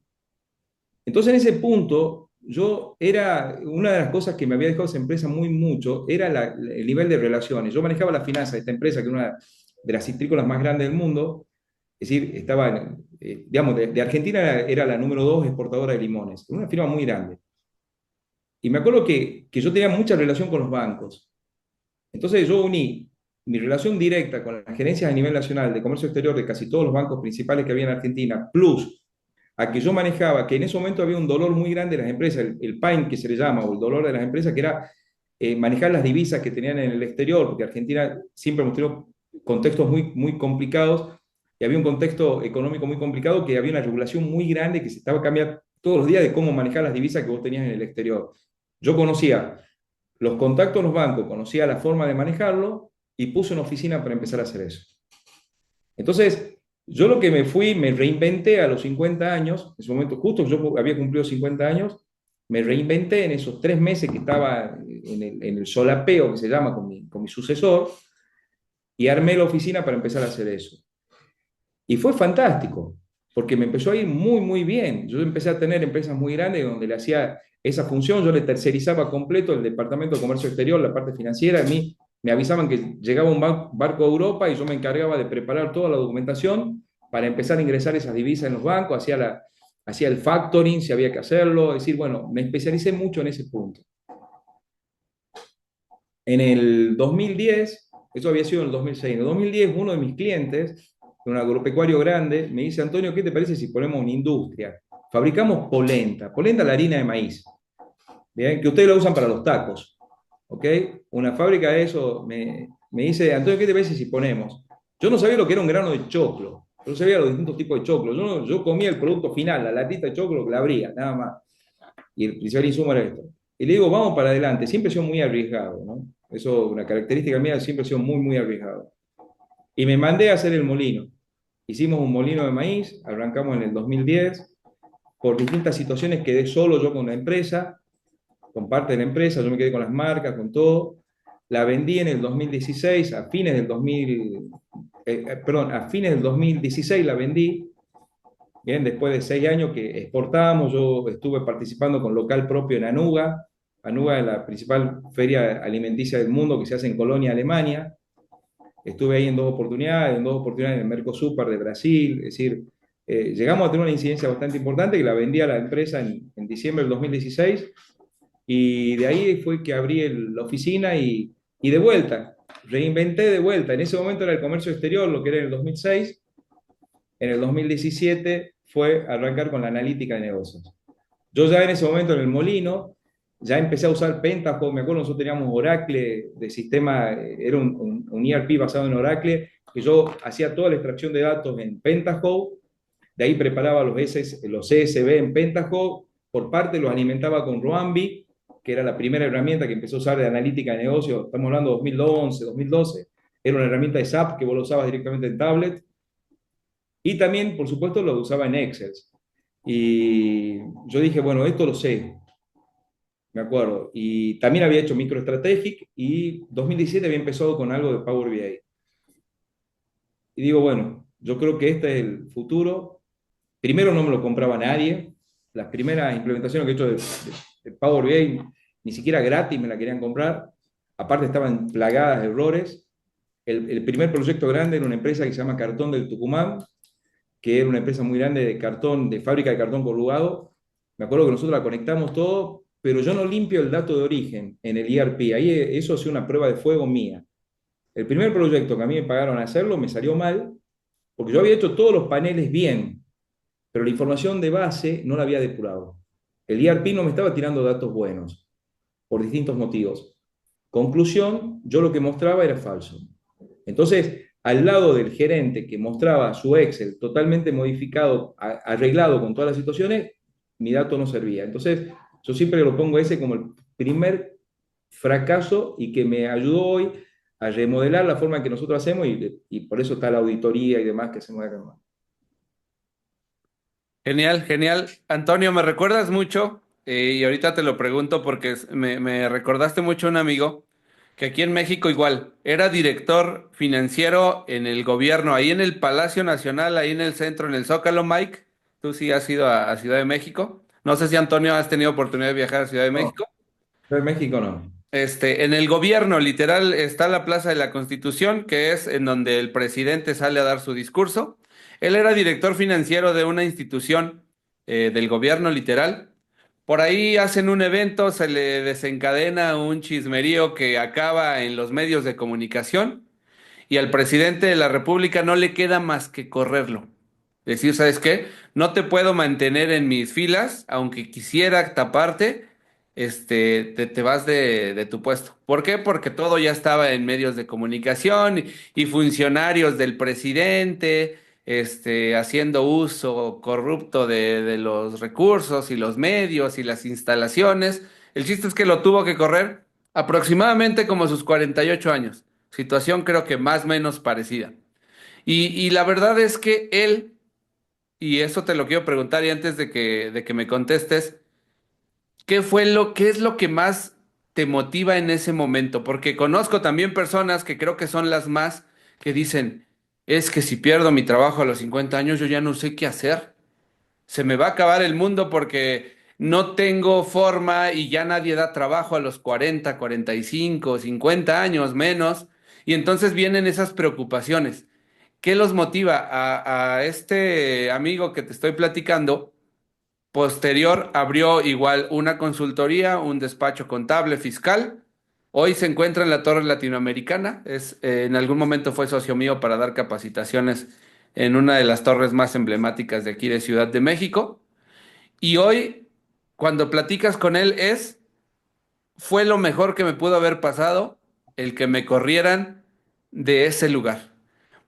Entonces, en ese punto, una de las cosas que me había dejado esa empresa muy mucho, era el nivel de relaciones. Yo manejaba la finanza de esta empresa, que era una de las citrícolas más grandes del mundo, es decir, digamos, de Argentina era la número 2 exportadora de limones, una firma muy grande. Y me acuerdo que yo tenía mucha relación con los bancos. Entonces yo uní mi relación directa con las gerencias a nivel nacional de comercio exterior de casi todos los bancos principales que había en Argentina, plus a que yo manejaba, que en ese momento había un dolor muy grande de las empresas, el pain que se le llama, o el dolor de las empresas, que era manejar las divisas que tenían en el exterior, porque Argentina siempre hemos tenido contextos muy, muy complicados, y había un contexto económico muy complicado, que había una regulación muy grande que se estaba cambiando todos los días de cómo manejar las divisas que vos tenías en el exterior. Yo conocía los contactos en los bancos, conocía la forma de manejarlo, y puse una oficina para empezar a hacer eso. Entonces, yo lo que me reinventé a los 50 años, en ese momento justo yo había cumplido 50 años, me reinventé en esos 3 meses que estaba en el solapeo que se llama con mi sucesor, y armé la oficina para empezar a hacer eso. Y fue fantástico, porque me empezó a ir muy, muy bien. Yo empecé a tener empresas muy grandes donde le hacía esa función, yo le tercerizaba completo el departamento de comercio exterior, la parte financiera. A mí me avisaban que llegaba un barco a Europa y yo me encargaba de preparar toda la documentación para empezar a ingresar esas divisas en los bancos, hacía el factoring si había que hacerlo. Es decir, bueno, me especialicé mucho en ese punto. En el 2010, eso había sido en el 2006, en el 2010 uno de mis clientes, un agropecuario grande, me dice, Antonio, ¿qué te parece si ponemos una industria? Fabricamos polenta, polenta la harina de maíz, ¿bien? Que ustedes la usan para los tacos, ¿ok? Una fábrica de eso me dice, Antonio, ¿qué te parece si ponemos? Yo no sabía lo que era un grano de choclo, yo no sabía los distintos tipos de choclo, yo comía el producto final, la latita de choclo que la abría, nada más, y el principal insumo era esto. Y le digo, vamos para adelante, siempre he sido muy arriesgado, ¿no? Eso, una característica mía, siempre he sido muy, muy arriesgado. Y me mandé a hacer el molino. Hicimos un molino de maíz, arrancamos en el 2010, por distintas situaciones quedé solo yo con la empresa, con parte de la empresa, yo me quedé con las marcas, con todo. La vendí en el 2016, a fines del 2000, perdón, a fines del 2016 la vendí. Bien, después de 6 años que exportábamos, yo estuve participando con local propio en Anuga. Anuga es la principal feria alimenticia del mundo que se hace en Colonia, Alemania. Estuve ahí en dos oportunidades en el Mercosur de Brasil. Es decir, llegamos a tener una incidencia bastante importante que la vendí a la empresa en diciembre del 2016 y de ahí fue que abrí la oficina y de vuelta, reinventé de vuelta. En ese momento era el comercio exterior, lo que era en el 2006. En el 2017 fue arrancar con la analítica de negocios. Yo ya en ese momento en el Molino, ya empecé a usar Pentaho. Me acuerdo, nosotros teníamos Oracle de sistema, era un ERP basado en Oracle, que yo hacía toda la extracción de datos en Pentaho, de ahí preparaba los CSV en Pentaho, por parte los alimentaba con Roambi, que era la primera herramienta que empezó a usar de analítica de negocios, estamos hablando de 2011, 2012, era una herramienta de SAP que vos lo usabas directamente en tablet, y también, por supuesto, lo usaba en Excel. Y yo dije, bueno, esto lo sé, me acuerdo. Y también había hecho MicroStrategic y 2017 había empezado con algo de Power BI. Y digo, bueno, yo creo que este es el futuro. Primero no me lo compraba nadie. Las primeras implementaciones que he hecho de Power BI, ni siquiera gratis me la querían comprar. Aparte estaban plagadas de errores. El primer proyecto grande era una empresa que se llama Cartón del Tucumán, que era una empresa muy grande de cartón, de fábrica de cartón corrugado. Me acuerdo que nosotros la conectamos todo, pero yo no limpio el dato de origen en el ERP. Ahí eso es una prueba de fuego mía. El primer proyecto que a mí me pagaron a hacerlo me salió mal, porque yo había hecho todos los paneles bien, pero la información de base no la había depurado. El ERP no me estaba tirando datos buenos, por distintos motivos. Conclusión, yo lo que mostraba era falso. Entonces, al lado del gerente que mostraba su Excel totalmente modificado, arreglado con todas las situaciones, mi dato no servía. Entonces, yo siempre lo pongo ese como el primer fracaso y que me ayudó hoy a remodelar la forma en que nosotros hacemos y por eso está la auditoría y demás que hacemos acá. Genial, genial. Antonio, me recuerdas mucho, y ahorita te lo pregunto porque me recordaste mucho a un amigo que aquí en México igual era director financiero en el gobierno, ahí en el Palacio Nacional, ahí en el centro, en el Zócalo, Mike. Tú sí has ido a Ciudad de México. No sé si Antonio has tenido oportunidad de viajar a Ciudad de No, México. pero en México no. En el gobierno, literal, está la Plaza de la Constitución, que es en donde el presidente sale a dar su discurso. Él era director financiero de una institución del gobierno, literal. Por ahí hacen un evento, se le desencadena un chismerío que acaba en los medios de comunicación y al presidente de la República no le queda más que correrlo. Decir, ¿sabes qué? No te puedo mantener en mis filas, aunque quisiera taparte, te vas de tu puesto. ¿Por qué? Porque todo ya estaba en medios de comunicación y funcionarios del presidente, haciendo uso corrupto de los recursos y los medios y las instalaciones. El chiste es que lo tuvo que correr aproximadamente como sus 48 años. Situación creo que más o menos parecida. Y la verdad es que él, y eso te lo quiero preguntar y antes de que me contestes, qué es lo que más te motiva en ese momento? Porque conozco también personas que creo que son las más que dicen, es que si pierdo mi trabajo a los 50 años, yo ya no sé qué hacer. Se me va a acabar el mundo porque no tengo forma y ya nadie da trabajo a los 40, 45, 50 años menos. Y entonces vienen esas preocupaciones. ¿Qué los motiva a este amigo que te estoy platicando? Posterior abrió igual una consultoría, un despacho contable fiscal. Hoy se encuentra en la Torre Latinoamericana. En algún momento fue socio mío para dar capacitaciones en una de las torres más emblemáticas de aquí de Ciudad de México. Y hoy, cuando platicas con él, fue lo mejor que me pudo haber pasado el que me corrieran de ese lugar.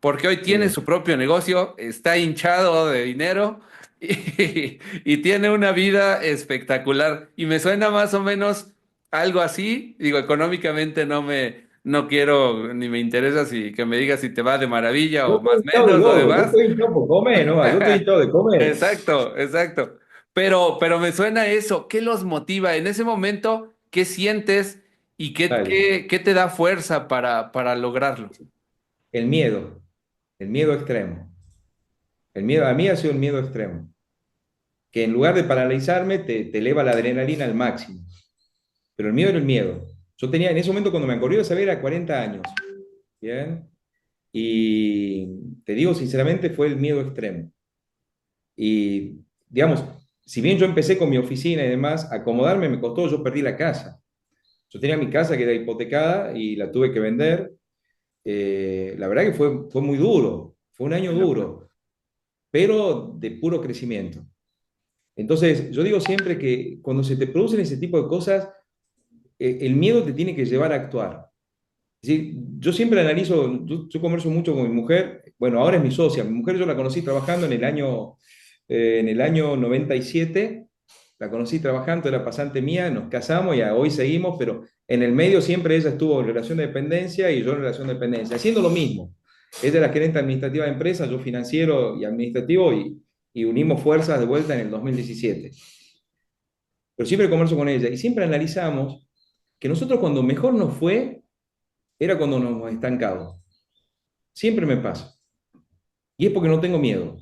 Porque hoy tiene Sí. su propio negocio, está hinchado de dinero y tiene una vida espectacular. Y me suena más o menos algo así. Digo, económicamente no quiero ni me interesa si que me digas si te va de maravilla Yo o estoy más o hinchado de menos lo gordo, yo demás. estoy hinchado por comer, ¿no? Yo estoy hinchado de comer. Exacto, exacto. pero me suena eso. ¿Qué los motiva en ese momento? ¿Qué sientes y Dale. qué te da fuerza para lograrlo? El miedo extremo. El miedo a mí ha sido el miedo extremo, que en lugar de paralizarme te eleva la adrenalina al máximo. Pero el miedo era el miedo. Yo tenía, en ese momento cuando me ocurrió saber, era 40 años, ¿bien? Y te digo sinceramente, fue el miedo extremo. Y, digamos, si bien yo empecé con mi oficina y demás, acomodarme me costó, yo perdí la casa. Yo tenía mi casa que era hipotecada y la tuve que vender. La verdad que fue muy duro, fue un año duro, pero de puro crecimiento. Entonces, yo digo siempre que cuando se te producen ese tipo de cosas, el miedo te tiene que llevar a actuar. Es decir, yo siempre analizo, yo converso mucho con mi mujer, bueno, ahora es mi socia, mi mujer yo la conocí trabajando en el año 97, la conocí trabajando, era pasante mía, nos casamos y hoy seguimos, pero en el medio siempre ella estuvo en relación de dependencia y yo en relación de dependencia, haciendo lo mismo. Ella es la gerente administrativa de empresa, yo financiero y administrativo y unimos fuerzas de vuelta en el 2017. Pero siempre converso con ella y siempre analizamos que nosotros cuando mejor nos fue era cuando nos hemos estancado. Siempre me pasa. Y es porque no tengo miedo.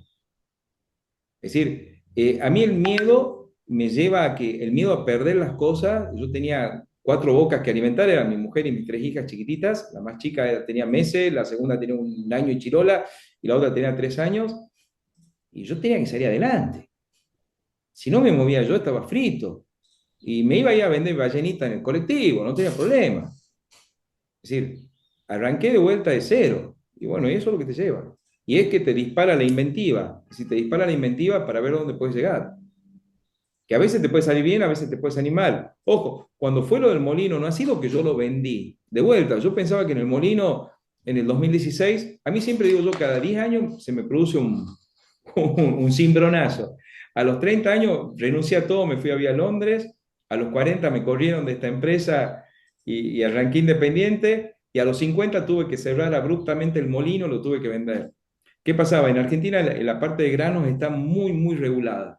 Es decir, a mí el miedo me lleva a que el miedo a perder las cosas, yo tenía 4 bocas que alimentar, eran mi mujer y mis 3 hijas chiquititas, la más chica tenía meses, la segunda tenía 1 año y chirola, y la otra tenía 3 años, y yo tenía que salir adelante. Si no me movía yo, estaba frito. Y me iba a ir a vender ballenita en el colectivo, no tenía problema. Es decir, arranqué de vuelta de cero. Y bueno, y eso es lo que te lleva. Y es que te dispara la inventiva. Si te dispara la inventiva para ver dónde puedes llegar. Que a veces te puede salir bien, a veces te puede salir mal. Ojo, cuando fue lo del molino, no ha sido que yo lo vendí. De vuelta, yo pensaba que en el molino, en el 2016, a mí siempre digo yo, cada 10 años se me produce un cimbronazo. A los 30 años renuncié a todo, me fui a vía Londres. A los 40 me corrieron de esta empresa y arranqué independiente. Y a los 50 tuve que cerrar abruptamente el molino, lo tuve que vender. ¿Qué pasaba? En Argentina la parte de granos está muy, muy regulada.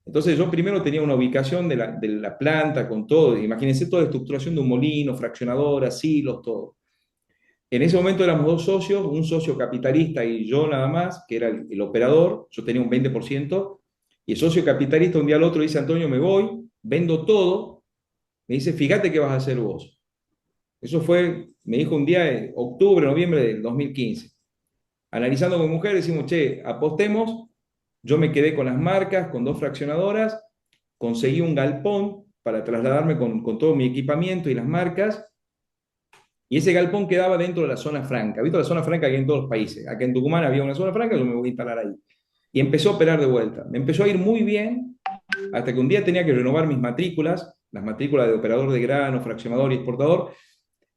Entonces yo primero tenía una ubicación de la planta con todo, imagínense toda la estructuración de un molino, fraccionadoras, silos, todo. En ese momento éramos 2 socios, un socio capitalista y yo nada más, que era el operador, yo tenía un 20%, y el socio capitalista un día al otro dice, Antonio, me voy, vendo todo, me dice, fíjate qué vas a hacer vos. Eso fue, me dijo un día de octubre, noviembre del 2015. Analizando con mi mujer, decimos, che, apostemos, yo me quedé con las marcas, con 2 fraccionadoras, conseguí un galpón para trasladarme con todo mi equipamiento y las marcas, y ese galpón quedaba dentro de la zona franca. ¿Viste la zona franca que hay en todos los países? Acá en Tucumán había una zona franca, yo me voy a instalar ahí. Y empezó a operar de vuelta. Me empezó a ir muy bien, hasta que un día tenía que renovar mis matrículas, las matrículas de operador de grano, fraccionador y exportador,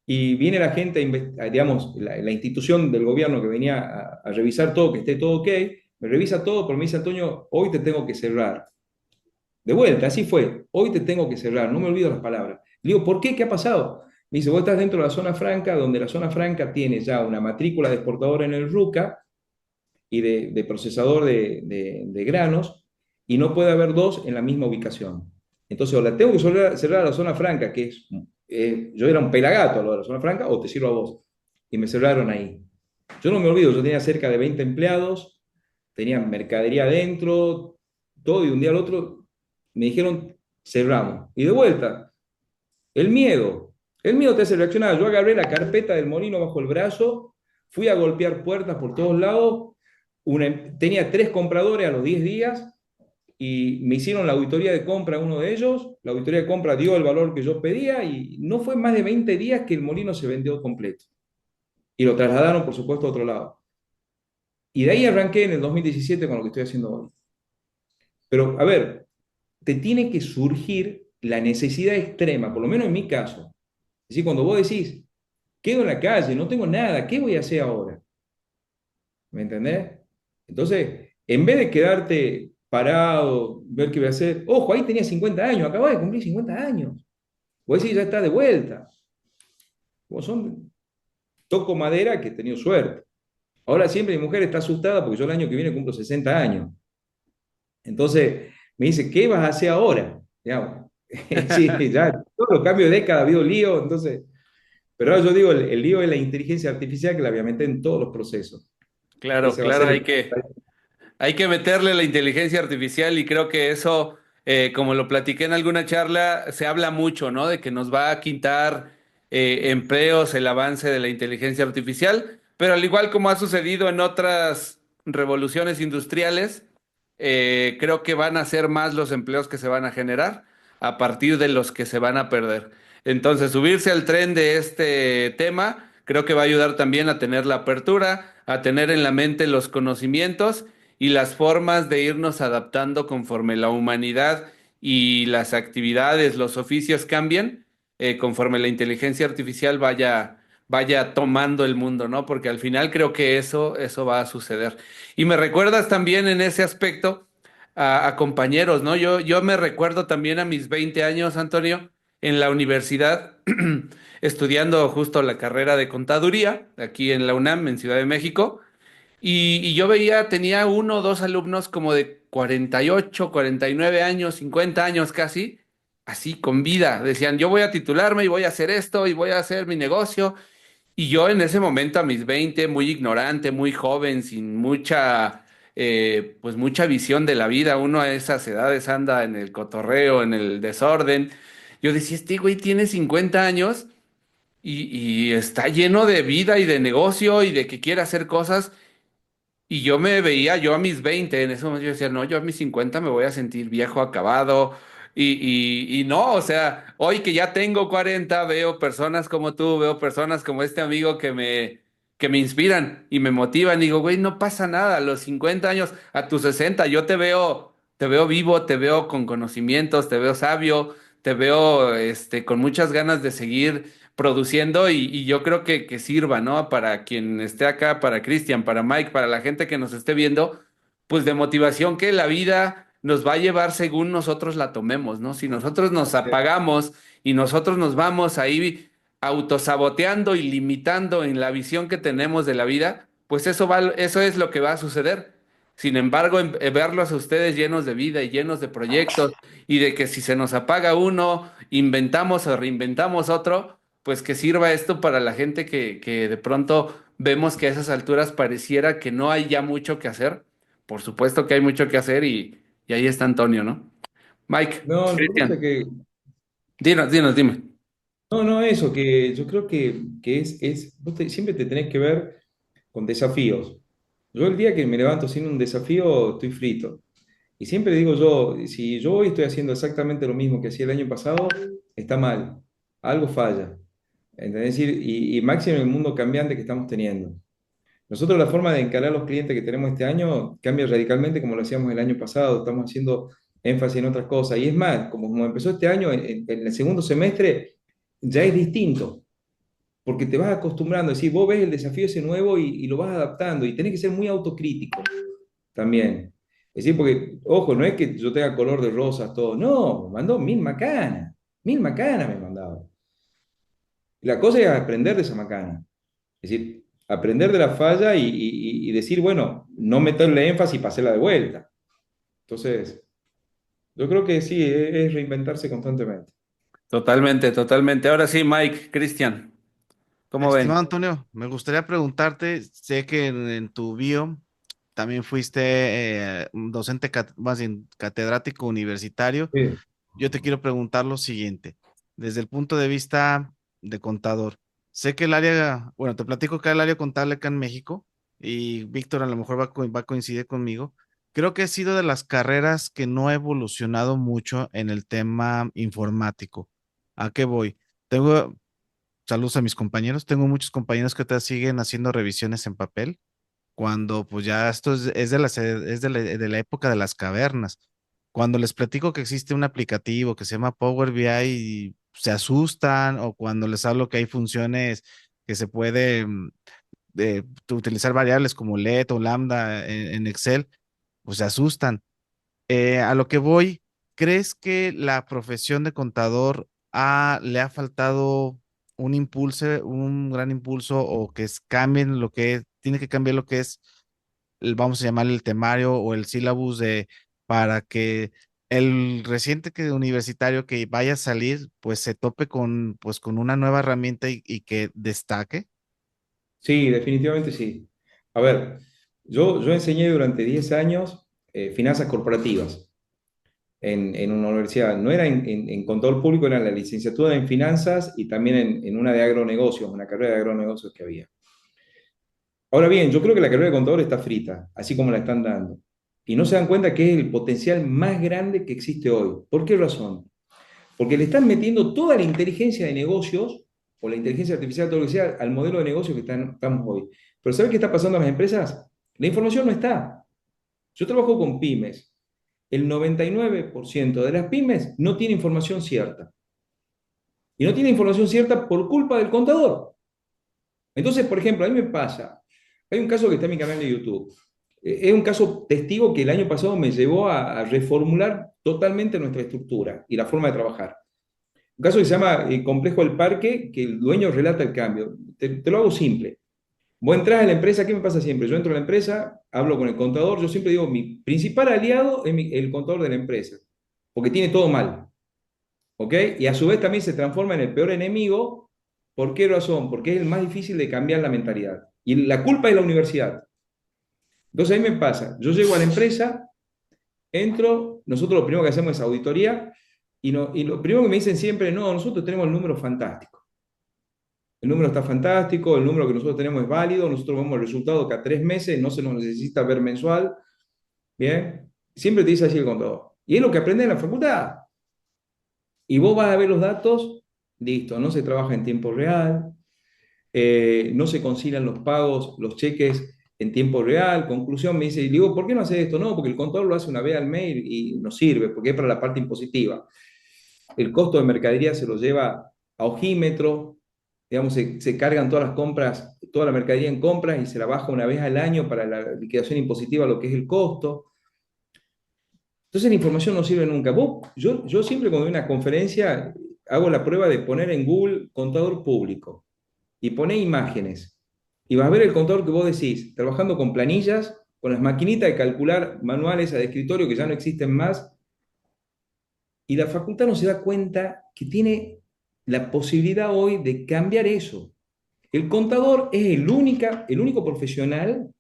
y viene la gente, digamos, la institución del gobierno que venía a revisar todo, que esté todo ok, me revisa todo, pero me dice, Antonio, hoy te tengo que cerrar. De vuelta, así fue, hoy te tengo que cerrar, no me olvido las palabras. Le digo, ¿por qué? ¿Qué ha pasado? Me dice, vos estás dentro de la zona franca, donde la zona franca tiene ya una matrícula de exportador en el RUCA y de procesador de granos, y no puede haber dos en la misma ubicación. Entonces, o la tengo que cerrar a la zona franca, que es, yo era un pelagato a lo de la zona franca, o te sirvo a vos. Y me cerraron ahí. Yo no me olvido, yo tenía cerca de 20 empleados, tenía mercadería adentro, todo, y un día al otro me dijeron, cerramos. Y de vuelta, el miedo te hace reaccionar. Yo agarré la carpeta del molino bajo el brazo, fui a golpear puertas por todos lados, tenía 3 compradores a los 10 días y me hicieron la auditoría de compra uno de ellos, la auditoría de compra dio el valor que yo pedía y no fue más de 20 días que el molino se vendió completo. Y lo trasladaron, por supuesto, a otro lado. Y de ahí arranqué en el 2017 con lo que estoy haciendo hoy. Pero, a ver, te tiene que surgir la necesidad extrema, por lo menos en mi caso. Es decir, cuando vos decís, quedo en la calle, no tengo nada, ¿qué voy a hacer ahora? ¿Me entendés? Entonces, en vez de quedarte parado, ver qué voy a hacer, ojo, ahí tenía 50 años, acababa de cumplir 50 años. Vos decís, ya está de vuelta. Vos son, toco madera que he tenido suerte. Ahora siempre mi mujer está asustada porque yo el año que viene cumplo 60 años. Entonces, me dice, ¿qué vas a hacer ahora? Digamos. Sí, ya, todos los cambios de década ha habido lío, entonces, pero ahora yo digo, el lío es la inteligencia artificial que la voy a meter en todos los procesos. Claro, Ese va a claro, ser el... hay que meterle la inteligencia artificial y creo que eso, como lo platiqué en alguna charla, se habla mucho, ¿no? De que nos va a quitar empleos el avance de la inteligencia artificial, pero al igual como ha sucedido en otras revoluciones industriales, creo que van a ser más los empleos que se van a generar a partir de los que se van a perder. Entonces, subirse al tren de este tema, creo que va a ayudar también a tener la apertura, a tener en la mente los conocimientos y las formas de irnos adaptando conforme la humanidad y las actividades, los oficios cambien, conforme la inteligencia artificial vaya tomando el mundo, ¿no? Porque al final creo que eso va a suceder. Y me recuerdas también en ese aspecto a compañeros, ¿no? Yo me recuerdo también a mis 20 años, Antonio, en la universidad, estudiando justo la carrera de contaduría, aquí en la UNAM, en Ciudad de México. Y yo veía, tenía uno o dos alumnos como de 48, 49 años, 50 años casi, así con vida. Decían, yo voy a titularme y voy a hacer esto y voy a hacer mi negocio. Y yo en ese momento a mis 20 muy ignorante, muy joven, sin mucha, pues mucha visión de la vida. Uno a esas edades anda en el cotorreo, en el desorden. Yo decía, este güey tiene 50 años y está lleno de vida y de negocio y de que quiere hacer cosas. Y yo me veía, yo a mis 20 en ese momento yo decía, no, yo a mis 50 me voy a sentir viejo, acabado. Y no, o sea, hoy que ya tengo 40 veo personas como tú, veo personas como este amigo que me inspiran y me motivan. Y digo, güey, no pasa nada, a los 50 años, a tus 60 yo te veo vivo, te veo con conocimientos, te veo sabio, te veo con muchas ganas de seguir produciendo y yo creo que sirva, ¿no? Para quien esté acá, para Cristian, para Mike, para la gente que nos esté viendo, pues de motivación que la vida nos va a llevar según nosotros la tomemos, ¿no? Si nosotros nos apagamos y nosotros nos vamos ahí autosaboteando y limitando en la visión que tenemos de la vida, pues eso es lo que va a suceder. Sin embargo, verlos a ustedes llenos de vida y llenos de proyectos y de que si se nos apaga uno, inventamos o reinventamos otro, pues que sirva esto para la gente que de pronto vemos que a esas alturas pareciera que no hay ya mucho que hacer. Por supuesto que hay mucho que hacer y ahí está Antonio, ¿no? Mike, No, lo que pasa es Cristian, que, dime. no, no, eso, que yo creo que siempre te tenés que ver con desafíos. Yo el día que me levanto sin un desafío, estoy frito. Y siempre digo yo, si yo hoy estoy haciendo exactamente lo mismo que hacía el año pasado, está mal, algo falla. ¿Entendés? Es decir, y máximo en el mundo cambiante que estamos teniendo. Nosotros la forma de encarar a los clientes que tenemos este año cambia radicalmente como lo hacíamos el año pasado. Estamos haciendo énfasis en otras cosas. Y es más, como empezó este año, en el segundo semestre ya es distinto, porque te vas acostumbrando. Es decir, vos ves el desafío ese nuevo y lo vas adaptando y tenés que ser muy autocrítico también. Es decir, porque, ojo, no es que yo tenga color de rosas, todo. No, me mandó 1000 macanas. 1000 macanas me mandaba. La cosa es aprender de esa macana. Es decir, aprender de la falla y decir, bueno, no meterle énfasis para hacerla de vuelta. Entonces, yo creo que sí, es reinventarse constantemente. Totalmente, totalmente. Ahora sí, Mike, Cristian, ¿cómo Estimado ven? Antonio, me gustaría preguntarte, sé que en tu bio también fuiste un docente, más bien catedrático universitario. Sí. Yo te quiero preguntar lo siguiente, desde el punto de vista de contador, sé que el área, bueno, te platico que el área contable acá en México, y Víctor a lo mejor va a coincidir conmigo, creo que ha sido de las carreras que no ha evolucionado mucho en el tema informático. ¿A qué voy? Tengo, saludos a mis compañeros, tengo muchos compañeros que te siguen haciendo revisiones en papel, cuando pues ya esto es de la época de las cavernas. Cuando les platico que existe un aplicativo que se llama Power BI, se asustan, o cuando les hablo que hay funciones que se puede utilizar variables como let o lambda en Excel, pues se asustan. A lo que voy, ¿crees que la profesión de contador le ha faltado un gran impulso, o que cambien tiene que cambiar lo que es, vamos a llamar el temario o el sílabus para que el reciente que universitario que vaya a salir, pues se tope pues, con una nueva herramienta y que destaque. Sí, definitivamente sí. A ver, yo enseñé durante 10 años finanzas corporativas en una universidad. No era en contador público, era en la licenciatura en finanzas y también en una de agronegocios, una carrera de agronegocios que había. Ahora bien, yo creo que la carrera de contador está frita, así como la están dando. Y no se dan cuenta que es el potencial más grande que existe hoy. ¿Por qué razón? Porque le están metiendo toda la inteligencia de negocios o la inteligencia artificial, todo lo que sea, al modelo de negocio que estamos hoy. Pero ¿sabes qué está pasando en las empresas? La información no está. Yo trabajo con pymes. El 99% de las pymes no tiene información cierta. Y no tiene información cierta por culpa del contador. Entonces, por ejemplo, a mí me pasa, hay un caso que está en mi canal de YouTube. Es un caso testigo que el año pasado me llevó a reformular totalmente nuestra estructura y la forma de trabajar. Un caso que se llama Complejo del Parque, que el dueño relata el cambio. Te lo hago simple. Vos entrás a la empresa, ¿qué me pasa siempre? Yo entro a la empresa, hablo con el contador, yo siempre digo, mi principal aliado es el contador de la empresa, porque tiene todo mal, ¿ok? Y a su vez también se transforma en el peor enemigo. ¿Por qué razón? Porque es el más difícil de cambiar la mentalidad. Y la culpa es la universidad. Entonces ahí me pasa, yo llego a la empresa, entro, nosotros lo primero que hacemos es auditoría, y lo primero que me dicen siempre, no, nosotros tenemos el número fantástico. El número está fantástico, el número que nosotros tenemos es válido, nosotros vemos el resultado cada 3 meses, no se nos necesita ver mensual. Bien, siempre te dice así el contador. Y es lo que aprendes en la facultad. Y vos vas a ver los datos, listo, no se trabaja en tiempo real, no se concilian los pagos, los cheques en tiempo real. Conclusión, me dice, y digo, ¿por qué no hace esto? No, porque el contador lo hace una vez al mes y no sirve, porque es para la parte impositiva. El costo de mercadería se lo lleva a ojímetro, digamos, se cargan todas las compras, toda la mercadería en compras y se la baja una vez al año para la liquidación impositiva, lo que es el costo. Entonces la información no sirve nunca. Yo siempre cuando doy una conferencia hago la prueba de poner en Google contador público y poner imágenes. Y vas a ver el contador que vos decís, trabajando con planillas, con las maquinitas de calcular manuales de escritorio que ya no existen más, y la facultad no se da cuenta que tiene la posibilidad hoy de cambiar eso. El contador es el único profesional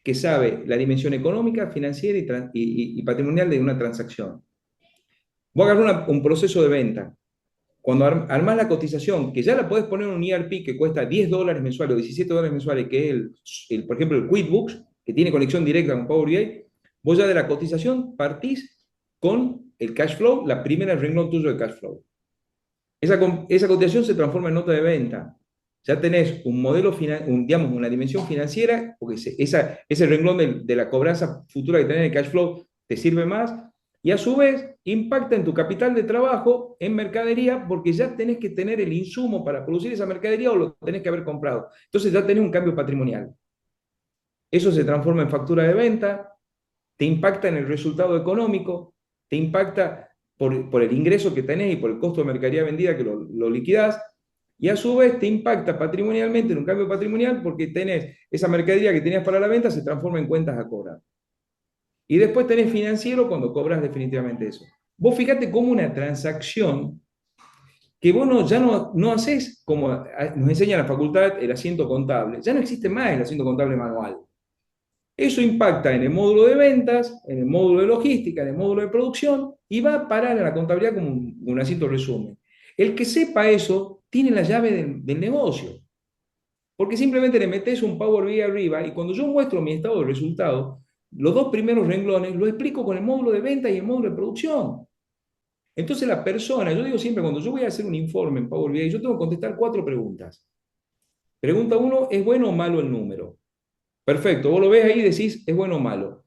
que sabe la dimensión económica, financiera y patrimonial de una transacción. Voy a agarrar un proceso de venta. Cuando armás la cotización, que ya la podés poner en un ERP que cuesta $10 mensuales o $17 mensuales, que es por ejemplo, el QuickBooks, que tiene conexión directa con Power BI, vos ya de la cotización partís con el cash flow, la primera renglón tuyo de cash flow. Esa cotización se transforma en nota de venta. Ya tenés un modelo, digamos, una dimensión financiera, porque ese renglón de la cobranza futura que tenés en el cash flow te sirve más, y a su vez impacta en tu capital de trabajo en mercadería, porque ya tenés que tener el insumo para producir esa mercadería o lo tenés que haber comprado. Entonces ya tenés un cambio patrimonial. Eso se transforma en factura de venta, te impacta en el resultado económico, te impacta por el ingreso que tenés y por el costo de mercadería vendida que lo liquidás, y a su vez te impacta patrimonialmente en un cambio patrimonial porque tenés esa mercadería que tenías para la venta se transforma en cuentas a cobrar. Y después tenés financiero cuando cobras definitivamente eso. Vos fíjate cómo una transacción que vos ya no haces como nos enseña en la facultad el asiento contable, ya no existe más el asiento contable manual. Eso impacta en el módulo de ventas, en el módulo de logística, en el módulo de producción y va a parar en la contabilidad como un asiento resumen. El que sepa eso tiene la llave del negocio, porque simplemente le metes un Power BI arriba y cuando yo muestro mi estado de resultados, los dos primeros renglones lo explico con el módulo de venta y el módulo de producción. Entonces la persona, yo digo siempre, cuando yo voy a hacer un informe en Power BI, yo tengo que contestar 4 preguntas. Pregunta 1, ¿es bueno o malo el número? Perfecto, vos lo ves ahí y decís, ¿es bueno o malo?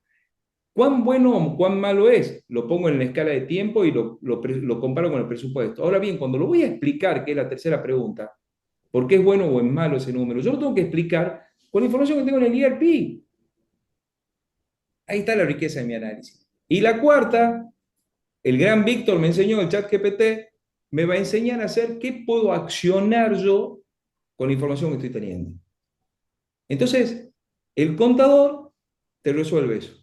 ¿Cuán bueno o cuán malo es? Lo pongo en la escala de tiempo y lo comparo con el presupuesto. Ahora bien, cuando lo voy a explicar, que es la tercera pregunta, ¿por qué es bueno o es malo ese número? Yo lo tengo que explicar con la información que tengo en el ERP. Ahí está la riqueza de mi análisis. Y la cuarta, el gran Víctor me enseñó, el chat GPT, me va a enseñar a hacer qué puedo accionar yo con la información que estoy teniendo. Entonces, el contador te resuelve eso.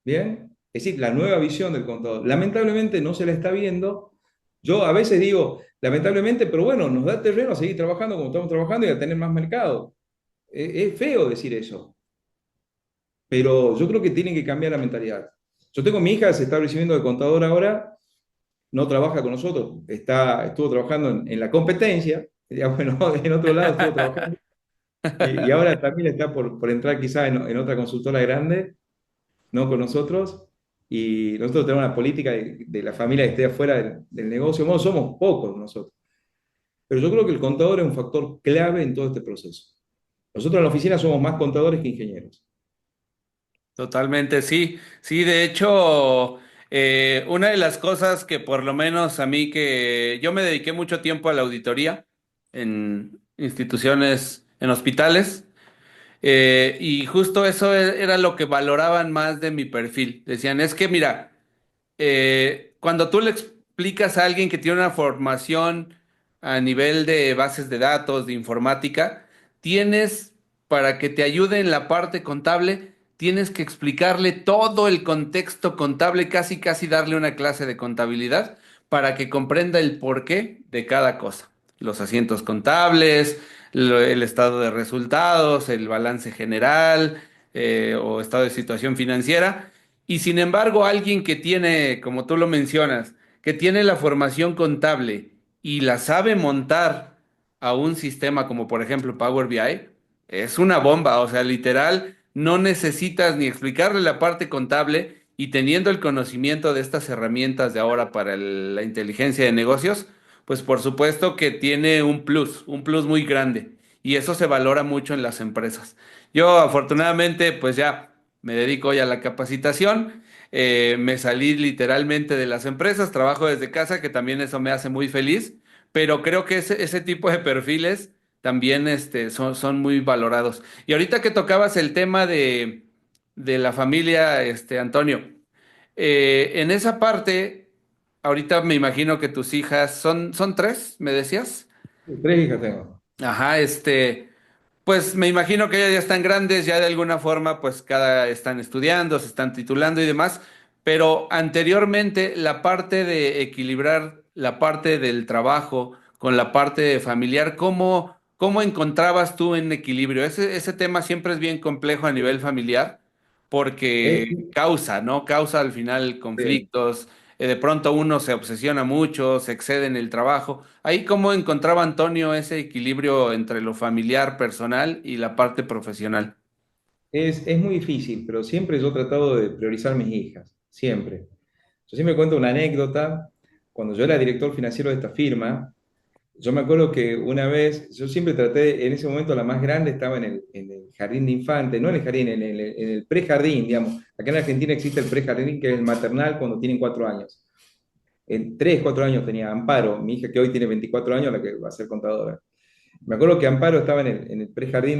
¿Bien? Es decir, la nueva visión del contador. Lamentablemente no se la está viendo. Yo a veces digo, lamentablemente, pero bueno, nos da terreno a seguir trabajando como estamos trabajando y a tener más mercado. Es feo decir eso, pero yo creo que tienen que cambiar la mentalidad. Yo tengo mi hija, se está recibiendo de contador ahora, no trabaja con nosotros, estuvo trabajando en la competencia, digamos, en otro lado estuvo trabajando, y ahora también está por entrar quizá en otra consultora grande, no con nosotros, y nosotros tenemos una política de la familia que esté afuera del negocio, bueno, somos pocos nosotros, pero yo creo que el contador es un factor clave en todo este proceso. Nosotros en la oficina somos más contadores que ingenieros. Totalmente, sí. Sí, de hecho, una de las cosas que por lo menos a mí que yo me dediqué mucho tiempo a la auditoría en instituciones, en hospitales, y justo eso era lo que valoraban más de mi perfil. Decían, es que mira, cuando tú le explicas a alguien que tiene una formación a nivel de bases de datos, de informática, tienes, para que te ayude en la parte contable, tienes que explicarle todo el contexto contable, casi casi darle una clase de contabilidad para que comprenda el porqué de cada cosa. Los asientos contables, el estado de resultados, el balance general, o estado de situación financiera. Y sin embargo, alguien que tiene, como tú lo mencionas, que tiene la formación contable y la sabe montar a un sistema como por ejemplo Power BI, es una bomba. O sea, literal, no necesitas ni explicarle la parte contable y teniendo el conocimiento de estas herramientas de ahora para la inteligencia de negocios, pues por supuesto que tiene un plus muy grande. Y eso se valora mucho en las empresas. Yo afortunadamente, pues ya me dedico hoy a la capacitación. Me salí literalmente de las empresas, trabajo desde casa, que también eso me hace muy feliz, pero creo que ese tipo de perfiles también son muy valorados. Y ahorita que tocabas el tema de la familia, Antonio, en esa parte, ahorita me imagino que tus hijas son tres, ¿me decías? Tres hijas tengo. Ajá, pues me imagino que ellas ya están grandes, ya de alguna forma, pues cada están estudiando, se están titulando y demás, pero anteriormente la parte de equilibrar la parte del trabajo con la parte familiar, ¿cómo encontrabas tú en equilibrio? Ese tema siempre es bien complejo a nivel familiar Es, porque causa, ¿no? Causa al final eh, conflictos, de pronto uno se obsesiona mucho, se excede en el trabajo. Ahí, ¿cómo encontraba Antonio ese equilibrio entre lo familiar, personal y la parte profesional? es muy difícil, pero siempre yo he tratado de priorizar mis hijas, siempre. Yo siempre cuento una anécdota. Cuando yo era director financiero de esta firma, yo me acuerdo que una vez, yo siempre traté, en ese momento la más grande estaba en el jardín de infantes, no en el jardín, en el prejardín, digamos. Acá en Argentina existe el prejardín, que es el maternal cuando tienen 4 años. En 3, 4 años tenía Amparo, mi hija que hoy tiene 24 años, la que va a ser contadora. Me acuerdo que Amparo estaba en el prejardín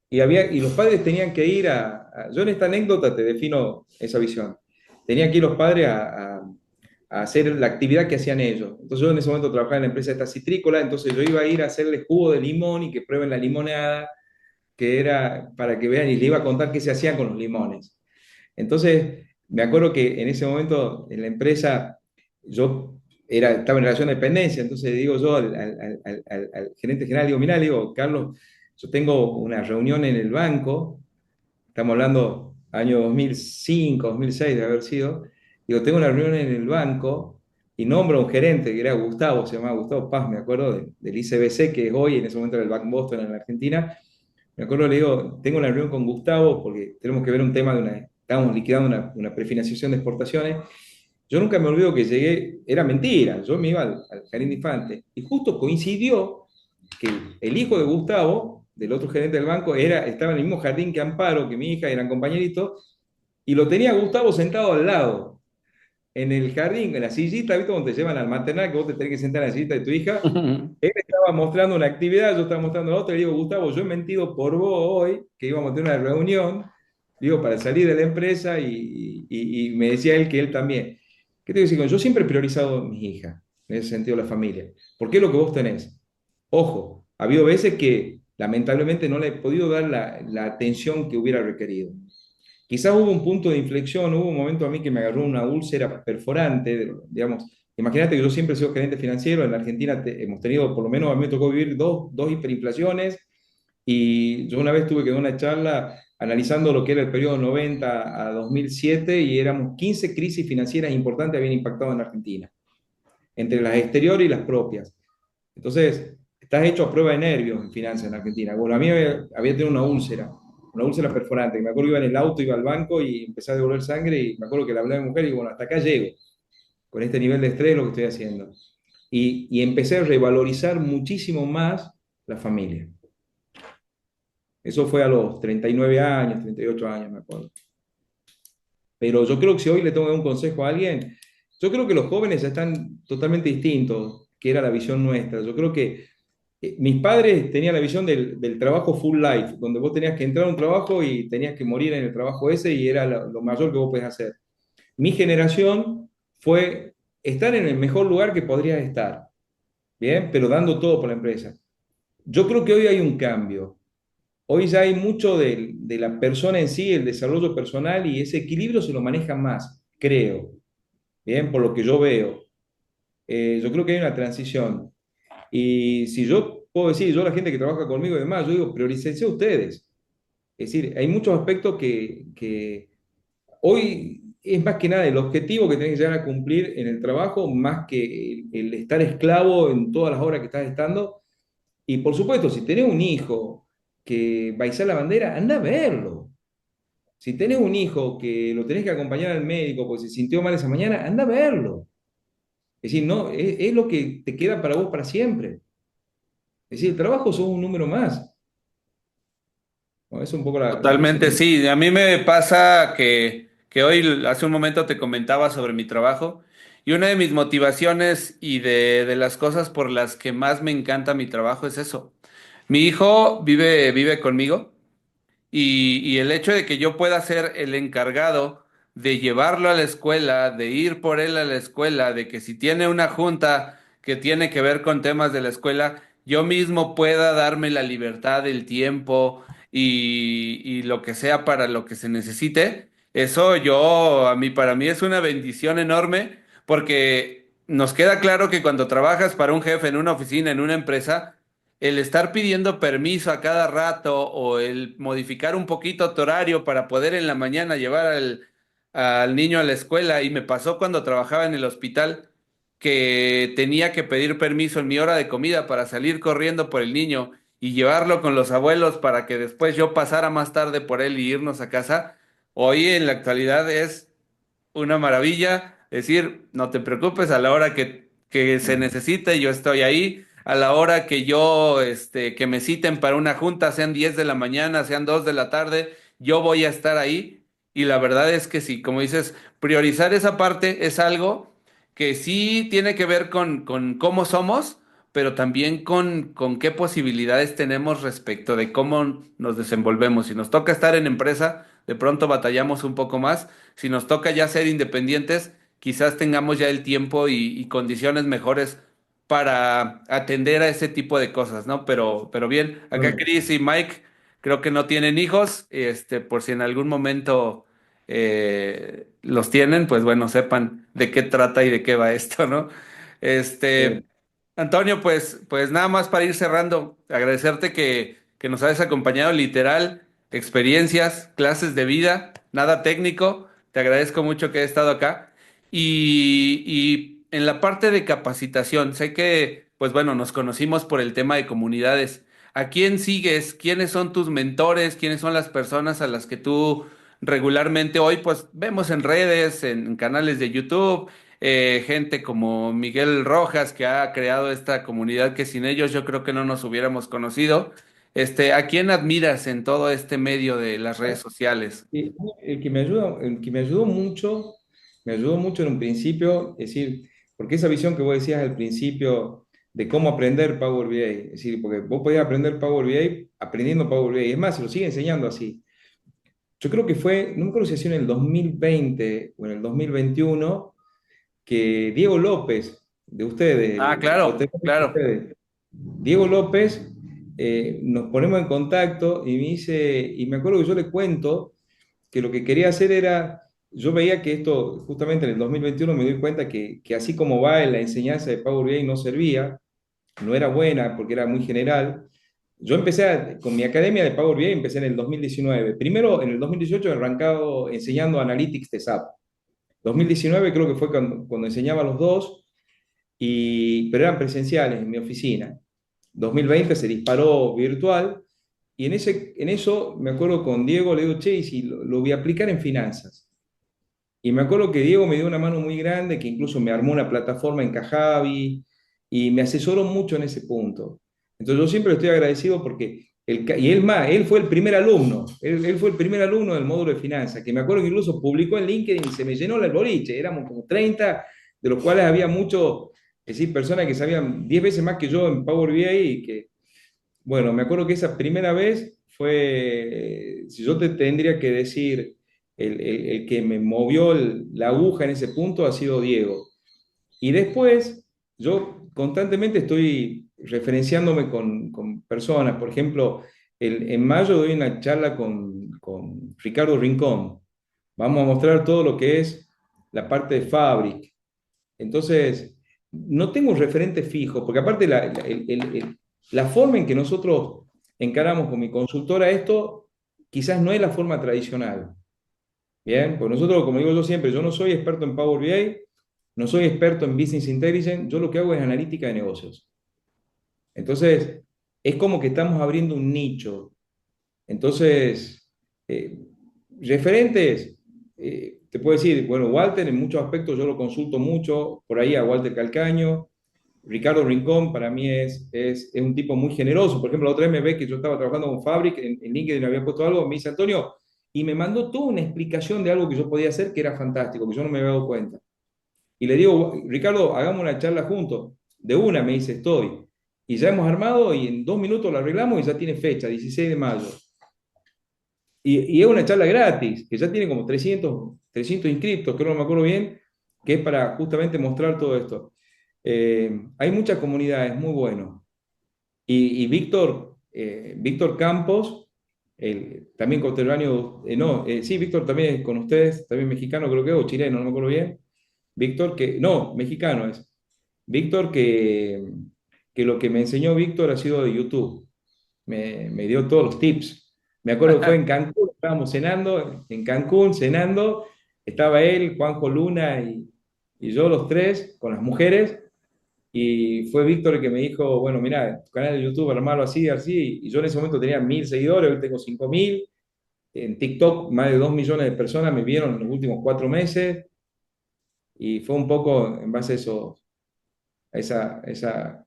y los padres tenían que ir yo en esta anécdota te defino esa visión. Tenían que ir los padres a hacer la actividad que hacían ellos. Entonces yo en ese momento trabajaba en la empresa esta citrícola, entonces yo iba a ir a hacerle jugo de limón y que prueben la limonada, que era para que vean, y le iba a contar qué se hacían con los limones. Entonces, me acuerdo que en ese momento en la empresa yo estaba en relación de dependencia, entonces digo yo al gerente general, digo, mira, le digo, Carlos, yo tengo una reunión en el banco, estamos hablando año 2005, 2006 de haber sido, digo, tengo una reunión en el banco y nombro a un gerente que era Gustavo, se llamaba Gustavo Paz, me acuerdo, del ICBC, que es hoy, en ese momento era el Bank Boston en la Argentina. Me acuerdo, le digo, tengo una reunión con Gustavo porque tenemos que ver un tema estábamos liquidando una prefinanciación de exportaciones. Yo nunca me olvido que llegué, era mentira, yo me iba al Jardín de Infantes y justo coincidió que el hijo de Gustavo, del otro gerente del banco, estaba en el mismo jardín que Amparo, que mi hija, eran compañeritos, y lo tenía Gustavo sentado al lado, en el jardín, en la sillita, ¿viste? Cuando te llevan al maternal, que vos te tenés que sentar en la sillita de tu hija. Él estaba mostrando una actividad, yo estaba mostrando la otra, y le digo, Gustavo, yo he mentido por vos hoy, que íbamos a tener una reunión, digo, para salir de la empresa, y me decía él que él también. ¿Qué te digo? Yo siempre he priorizado a mis hijas, en ese sentido la familia, porque es lo que vos tenés. Ojo, ha habido veces que lamentablemente no le he podido dar la atención que hubiera requerido. Quizás hubo un punto de inflexión, hubo un momento a mí que me agarró una úlcera perforante, digamos. Imagínate que yo siempre he sido gerente financiero, en la Argentina hemos tenido, por lo menos a mí me tocó vivir dos hiperinflaciones, y yo una vez tuve que dar una charla analizando lo que era el periodo 90 a 2007, y éramos 15 crisis financieras importantes que habían impactado en la Argentina, entre las exteriores y las propias. Entonces, estás hecho a prueba de nervios en finanzas en Argentina. Bueno, a mí había tenido una úlcera perforante. Me acuerdo que iba en el auto, iba al banco y empecé a devolver sangre, y me acuerdo que le hablé a mi mujer y digo, bueno, hasta acá llego, con este nivel de estrés lo que estoy haciendo. Y empecé a revalorizar muchísimo más la familia. Eso fue a los 39 años, 38 años, me acuerdo. Pero yo creo que si hoy le tengo que dar un consejo a alguien, yo creo que los jóvenes están totalmente distintos, que era la visión nuestra. Yo creo que mis padres tenían la visión del trabajo full life, donde vos tenías que entrar a un trabajo y tenías que morir en el trabajo ese, y era lo mayor que vos podés hacer. Mi generación fue estar en el mejor lugar que podrías estar, ¿bien? Pero dando todo por la empresa. Yo creo que hoy hay un cambio. Hoy ya hay mucho de la persona en sí, el desarrollo personal, y ese equilibrio se lo maneja más, creo, ¿bien? Por lo que yo veo. Yo creo que hay una transición. Y si yo puedo decir, yo a la gente que trabaja conmigo y demás, yo digo, prioricen ustedes. Es decir, hay muchos aspectos que hoy es más que nada el objetivo que tenés que llegar a cumplir en el trabajo, más que el estar esclavo en todas las horas que estás estando. Y por supuesto, si tenés un hijo que va a izar la bandera, anda a verlo. Si tenés un hijo que lo tenés que acompañar al médico porque se sintió mal esa mañana, anda a verlo. Es decir, no, es lo que te queda para vos para siempre. Es decir, el trabajo sos un número más. ¿No? Es un poco la visión Totalmente, que... sí. A mí me pasa que hoy, hace un momento te comentaba sobre mi trabajo y una de mis motivaciones y de las cosas por las que más me encanta mi trabajo es eso. Mi hijo vive conmigo. Y el hecho de que yo pueda ser el encargado de llevarlo a la escuela, de ir por él a la escuela, de que si tiene una junta que tiene que ver con temas de la escuela, yo mismo pueda darme la libertad, el tiempo y lo que sea para lo que se necesite, eso para mí es una bendición enorme porque nos queda claro que cuando trabajas para un jefe en una oficina, en una empresa, el estar pidiendo permiso a cada rato o el modificar un poquito tu horario para poder en la mañana llevar al niño a la escuela. Y me pasó cuando trabajaba en el hospital que tenía que pedir permiso en mi hora de comida para salir corriendo por el niño y llevarlo con los abuelos para que después yo pasara más tarde por él y irnos a casa. Hoy en la actualidad es una maravilla. Decir, no te preocupes, a la hora que se necesite, yo estoy ahí. A la hora que que me citen para una junta, sean 10 de la mañana, sean 2 de la tarde, yo voy a estar ahí. Y la verdad es que sí, como dices, priorizar esa parte es algo que sí tiene que ver con cómo somos, pero también con qué posibilidades tenemos respecto de cómo nos desenvolvemos. Si nos toca estar en empresa, de pronto batallamos un poco más. Si nos toca ya ser independientes, quizás tengamos ya el tiempo y condiciones mejores para atender a ese tipo de cosas, ¿no? Pero bien, acá Bueno, Chris y Mike creo que no tienen hijos, por si en algún momento los tienen, pues bueno, sepan de qué trata y de qué va esto, ¿no? Este, eh, Antonio, pues nada más para ir cerrando, agradecerte que nos hayas acompañado literal, experiencias, clases de vida, nada técnico. Te agradezco mucho que hayas estado acá. Y en la parte de capacitación, sé que, pues bueno, nos conocimos por el tema de comunidades. ¿A quién sigues? ¿Quiénes son tus mentores? ¿Quiénes son las personas a las que tú regularmente hoy, pues vemos en redes, en canales de YouTube? Gente como Miguel Rojas, que ha creado esta comunidad que sin ellos yo creo que no nos hubiéramos conocido. ¿A quién admiras en todo este medio de las redes sociales? el que me ayudó mucho en un principio, es decir, porque esa visión que vos decías al principio de cómo aprender Power BI, es decir, porque vos podías aprender Power BI aprendiendo Power BI, es más, se lo sigue enseñando así. Yo creo que fue, no me acuerdo si ha sido en el 2020 o en el 2021, que Diego López, de Ah, ustedes, claro, de claro. ustedes, Diego López, nos ponemos en contacto y me dice, y me acuerdo que yo le cuento, que lo que quería hacer era, yo veía que esto, justamente en el 2021 me doy cuenta que así como va en la enseñanza de Power BI no servía, no era buena porque era muy general. Yo con mi academia de Power BI, empecé en el 2019. Primero, en el 2018 he arrancado enseñando Analytics de SAP. 2019 creo que fue cuando enseñaba los dos, pero eran presenciales en mi oficina. 2020 se disparó virtual y en eso me acuerdo con Diego, le digo, che, y si lo voy a aplicar en finanzas. Y me acuerdo que Diego me dio una mano muy grande, que incluso me armó una plataforma en Kajabi y me asesoró mucho en ese punto. Entonces yo siempre estoy agradecido porque, y él más, él fue el primer alumno, él fue el primer alumno del módulo de finanzas, que me acuerdo que incluso publicó en LinkedIn y se me llenó el boliche, éramos como 30, de los cuales había muchos, es decir, personas que sabían 10 veces más que yo en Power BI y que, bueno, me acuerdo que esa primera vez fue, si yo te tendría que decir, el que me movió la aguja en ese punto ha sido Diego. Y después, yo constantemente estoy referenciándome con personas. Por ejemplo, en mayo doy una charla con Ricardo Rincón. Vamos a mostrar todo lo que es la parte de Fabric. Entonces, no tengo un referente fijo, porque aparte la forma en que nosotros encaramos con mi consultora esto, quizás no es la forma tradicional. Bien, pues nosotros, como digo yo siempre, yo no soy experto en Power BI, no soy experto en Business Intelligence, yo lo que hago es analítica de negocios. Entonces, es como que estamos abriendo un nicho. Entonces, eh, referentes, te puedo decir, bueno, Walter en muchos aspectos yo lo consulto mucho, por ahí a Walter Calcaño, Ricardo Rincón para mí es un tipo muy generoso. Por ejemplo, la otra vez me ve que yo estaba trabajando con Fabric, en LinkedIn había puesto algo, me dice Antonio, y me mandó toda una explicación de algo que yo podía hacer que era fantástico, que yo no me había dado cuenta. Y le digo, Ricardo, hagamos una charla juntos. De una, me dice, estoy. Y ya hemos armado y en 2 minutos lo arreglamos y ya tiene fecha, 16 de mayo. Y es una charla gratis, que ya tiene como 300 inscriptos, creo, no me acuerdo bien, que es para justamente mostrar todo esto. Hay muchas comunidades, muy bueno. Y Víctor Campos, también contemporáneo, no, sí, Víctor también es con ustedes, también mexicano creo que, o chileno, no me acuerdo bien. Víctor no, mexicano es. Víctor que lo que me enseñó Víctor ha sido de YouTube. Me dio todos los tips. Me acuerdo que fue en Cancún, estábamos cenando, en Cancún, cenando, estaba él, Juanjo Luna y yo los tres con las mujeres, y fue Víctor el que me dijo, bueno, mira, tu canal de YouTube, armarlo así, así, y yo en ese momento tenía 1000 seguidores, hoy tengo 5000, en TikTok más de 2 millones de personas me vieron en los últimos 4 meses, y fue un poco en base a eso, a esa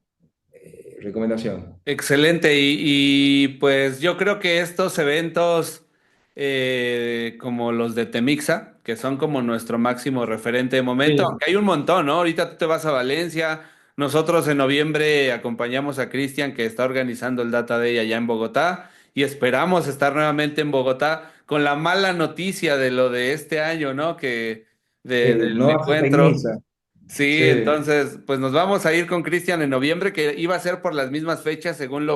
recomendación. Excelente, pues yo creo que estos eventos como los de Temixa, que son como nuestro máximo referente de momento, Sí. aunque hay un montón, ¿no? Ahorita tú te vas a Valencia, nosotros en noviembre acompañamos a Cristian que está organizando el Data Day allá en Bogotá y esperamos estar nuevamente en Bogotá con la mala noticia de lo de este año, ¿no? Del No va a ser encuentro. Tecnisa. Sí, Sí. entonces, pues nos vamos a ir con Cristian en noviembre, que iba a ser por las mismas fechas, según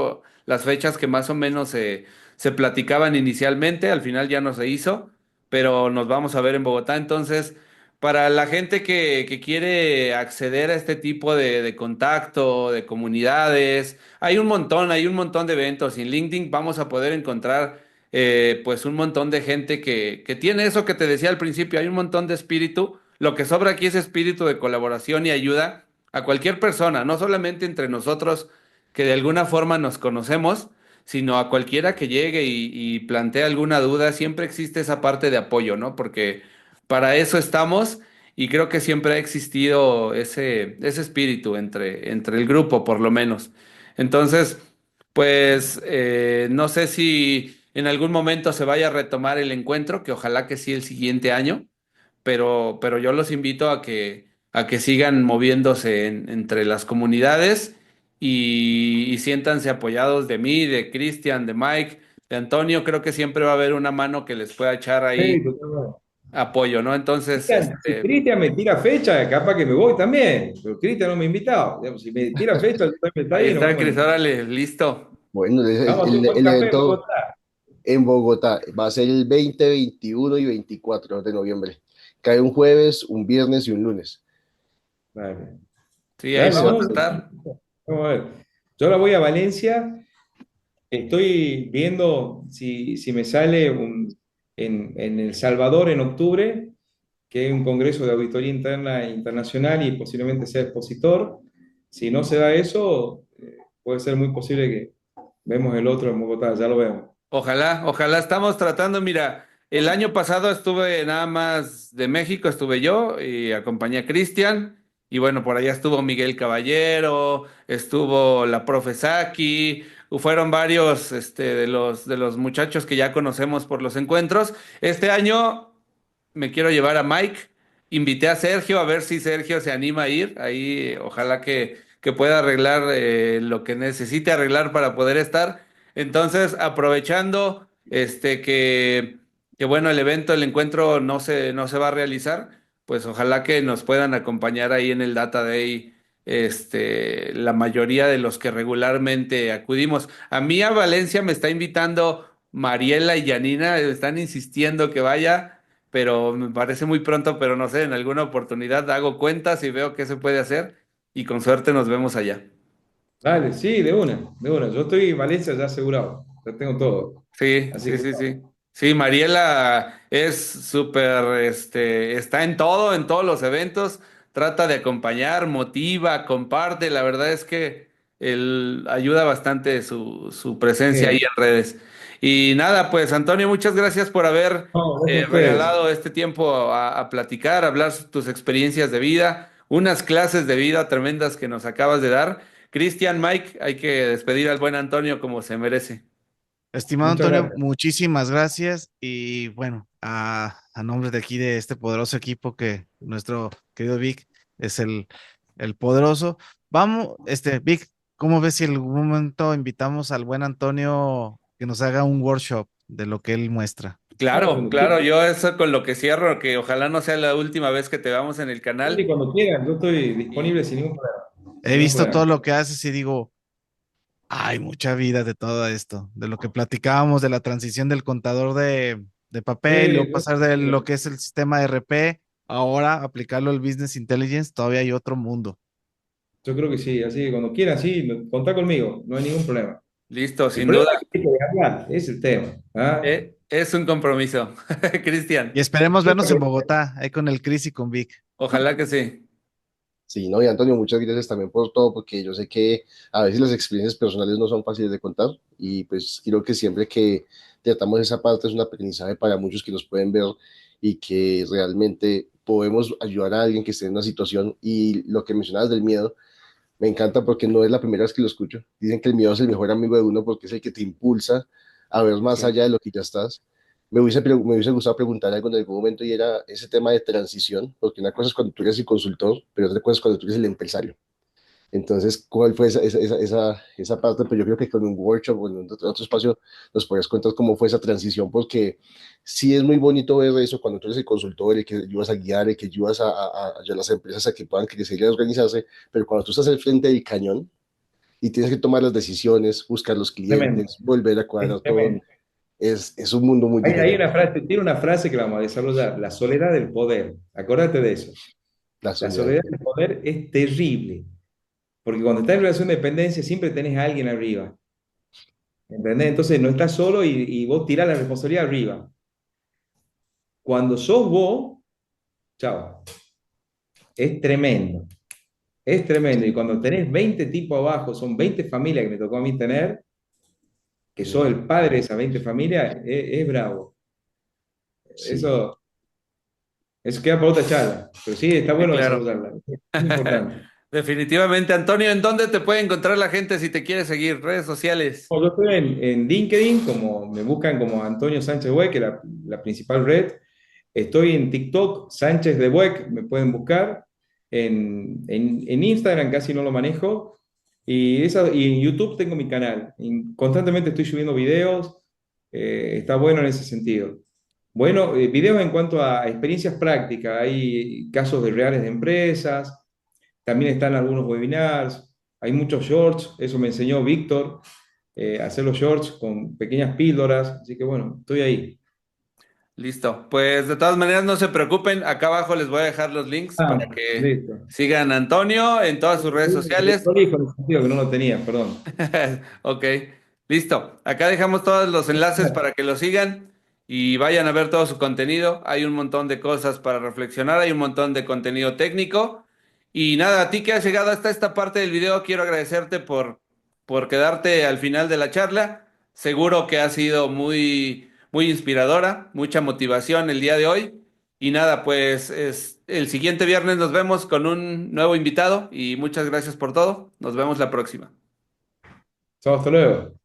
las fechas que más o menos se platicaban inicialmente, al final ya no se hizo, pero nos vamos a ver en Bogotá. Entonces, para la gente que quiere acceder a este tipo de contacto, de comunidades, hay un montón de eventos. Y en LinkedIn vamos a poder encontrar pues un montón de gente que tiene eso que te decía al principio, hay un montón de espíritu. Lo que sobra aquí es espíritu de colaboración y ayuda a cualquier persona, no solamente entre nosotros que de alguna forma nos conocemos, sino a cualquiera que llegue y plantee alguna duda, siempre existe esa parte de apoyo, ¿no? Porque para eso estamos y creo que siempre ha existido ese espíritu entre el grupo, por lo menos. Entonces, pues no sé si en algún momento se vaya a retomar el encuentro, que ojalá que sí el siguiente año, pero yo los invito a que sigan moviéndose entre las comunidades y siéntanse apoyados de mí, de Cristian, de Mike, de Antonio. Creo que siempre va a haber una mano que les pueda echar ahí Sí, totalmente. apoyo, ¿no? Entonces, Cristian, si Cristian me tira fecha, capaz que me voy también, pero Cristian no me ha invitado. Digamos, si me tira fecha, yo también está ahí ahí, nos está, vemos. Cris, órale, listo. Bueno, Vamos a hacer un buen el café en evento, Bogotá. en Bogotá. Va a ser el 20, 21 y 24 de noviembre. Cae un jueves, un viernes y un lunes. Dale, Sí, ahí dale, vamos ¿no? a estar. Vamos a ver. Yo ahora voy a Valencia. Estoy viendo si me sale en El Salvador en octubre, que hay un congreso de auditoría interna e internacional y posiblemente sea expositor. Si no se da eso, puede ser muy posible que vemos el otro en Bogotá, ya lo vemos. Ojalá, ojalá estamos tratando, mira, el año pasado estuve nada más de México, estuve yo y acompañé a Cristian y bueno, por allá estuvo Miguel Caballero, estuvo la profe Saki, fueron varios de los muchachos que ya conocemos por los encuentros. Este año me quiero llevar a Mike, invité a Sergio a ver si Sergio se anima a ir, ahí ojalá que pueda arreglar lo que necesite arreglar para poder estar. Entonces, aprovechando que bueno, el evento, el encuentro no se va a realizar, pues ojalá que nos puedan acompañar ahí en el Data Day, la mayoría de los que regularmente acudimos. A mí a Valencia me está invitando Mariela y Janina, están insistiendo que vaya, pero me parece muy pronto, pero no sé, en alguna oportunidad hago cuentas y veo qué se puede hacer y con suerte nos vemos allá. Dale, sí, de una, de una. Yo estoy en Valencia ya asegurado, ya tengo todo. Sí, Así sí, que sí, sí. Sí, Mariela es súper, está en todo, en todos los eventos, trata de acompañar, motiva, comparte. La verdad es que él ayuda bastante su presencia ahí bien. en redes. Y nada, pues Antonio, muchas gracias por haber No, gracias a ustedes. regalado este tiempo a platicar, a hablar tus experiencias de vida, unas clases de vida tremendas que nos acabas de dar. Cristian, Mike, hay que despedir al buen Antonio como se merece. Estimado Muchas Antonio, gracias. muchísimas gracias y bueno, a nombre de aquí de este poderoso equipo que nuestro querido Vic es el poderoso. Vamos, Vic, ¿cómo ves si en algún momento invitamos al buen Antonio que nos haga un workshop de lo que él muestra? No, Claro, cuando claro, quieran, yo eso con lo que cierro, que ojalá no sea la última vez que te veamos en el y canal. cuando quieran, yo estoy Y disponible sin ningún problema. He Sin ningún visto todo problema. lo que haces y digo, hay mucha vida de todo esto, de lo que platicábamos, de la transición del contador de papel, luego Yo, pasar de lo que es el sistema RP, ahora aplicarlo al Business Intelligence, todavía hay otro mundo. yo creo que sí, así que cuando quieran, sí, contá conmigo, no hay ningún problema. listo, El sin problema duda. es que hay que hablar, ese es el tema. ¿Ah? Es un compromiso. Y Cristian, esperemos Muchas vernos en gracias. Bogotá, ahí con el Chris y con Vic. ojalá que sí. Sí, no, y Antonio, muchas gracias también por todo, porque yo sé que a veces las experiencias personales no son fáciles de contar y pues creo que siempre que tratamos esa parte es un aprendizaje para muchos que nos pueden ver y que realmente podemos ayudar a alguien que esté en una situación y lo que mencionabas del miedo, me encanta porque no es la primera vez que lo escucho. Dicen que el miedo es el mejor amigo de uno porque es el que te impulsa a ver más Sí. allá de lo que ya estás. Me hubiese gustado preguntar algo en algún momento y era ese tema de transición, porque una cosa es cuando tú eres el consultor, pero otra cosa es cuando tú eres el empresario. Entonces, ¿cuál fue esa parte? Pues yo creo que con un workshop o en otro espacio nos podrías contar cómo fue esa transición, porque sí es muy bonito ver eso cuando tú eres el consultor, el que ayudas a guiar, el que ayudas a las empresas a que puedan crecer y a organizarse, pero cuando tú estás al frente del cañón y tienes que tomar las decisiones, buscar los Tremendo, clientes, volver a cuadrar es todo, tremendo. es un mundo muy Hay diferente. una frase, tiene una frase que la vamos a desarrollar, la soledad del poder. Acordate de eso. La La soledad del soledad poder. del poder es terrible, porque cuando estás en relación de dependencia siempre tenés a alguien arriba. ¿Entendés? Entonces no estás solo y vos tirás la responsabilidad arriba. Cuando sos vos, chao, es tremendo. Es tremendo. Y cuando tenés 20 tipos abajo, son 20 familias que me tocó a mí tener, que sos Mm, el padre de esas 20 familias, es bravo. sí. Eso, eso queda para otra charla. Pero sí, está Sí, bueno claro. desarrollarla. Es muy importante. Definitivamente, Antonio, ¿en dónde te puede encontrar la gente si te quiere seguir? Redes sociales. Bueno, yo estoy en LinkedIn, como me buscan como Antonio Sánchez Buek, que es la principal red. Estoy en TikTok, Sánchez de Buek, me pueden buscar. En Instagram casi no lo manejo. Y en YouTube tengo mi canal. Constantemente estoy subiendo videos. Está bueno en ese sentido. Bueno, videos en cuanto a experiencias prácticas. Hay casos de reales de empresas. También están algunos webinars. Hay muchos shorts. Eso me enseñó Víctor. hacer los shorts con pequeñas píldoras, así que bueno, estoy ahí. Listo. Pues de todas maneras, no se preocupen. Acá abajo les voy a dejar los links Ah, para que listo. sigan a Antonio en todas sus redes sociales. Prolijo en el sentido que no lo tenía, perdón. Ok, listo. Acá dejamos todos los enlaces para que lo sigan y vayan a ver todo su contenido. Hay un montón de cosas para reflexionar, hay un montón de contenido técnico. Y nada, a ti que has llegado hasta esta parte del video, quiero agradecerte por quedarte al final de la charla. Seguro que ha sido muy inspiradora, mucha motivación el día de hoy. Y nada, pues el siguiente viernes nos vemos con un nuevo invitado y muchas gracias por todo. Nos vemos la próxima. Chao, hasta luego.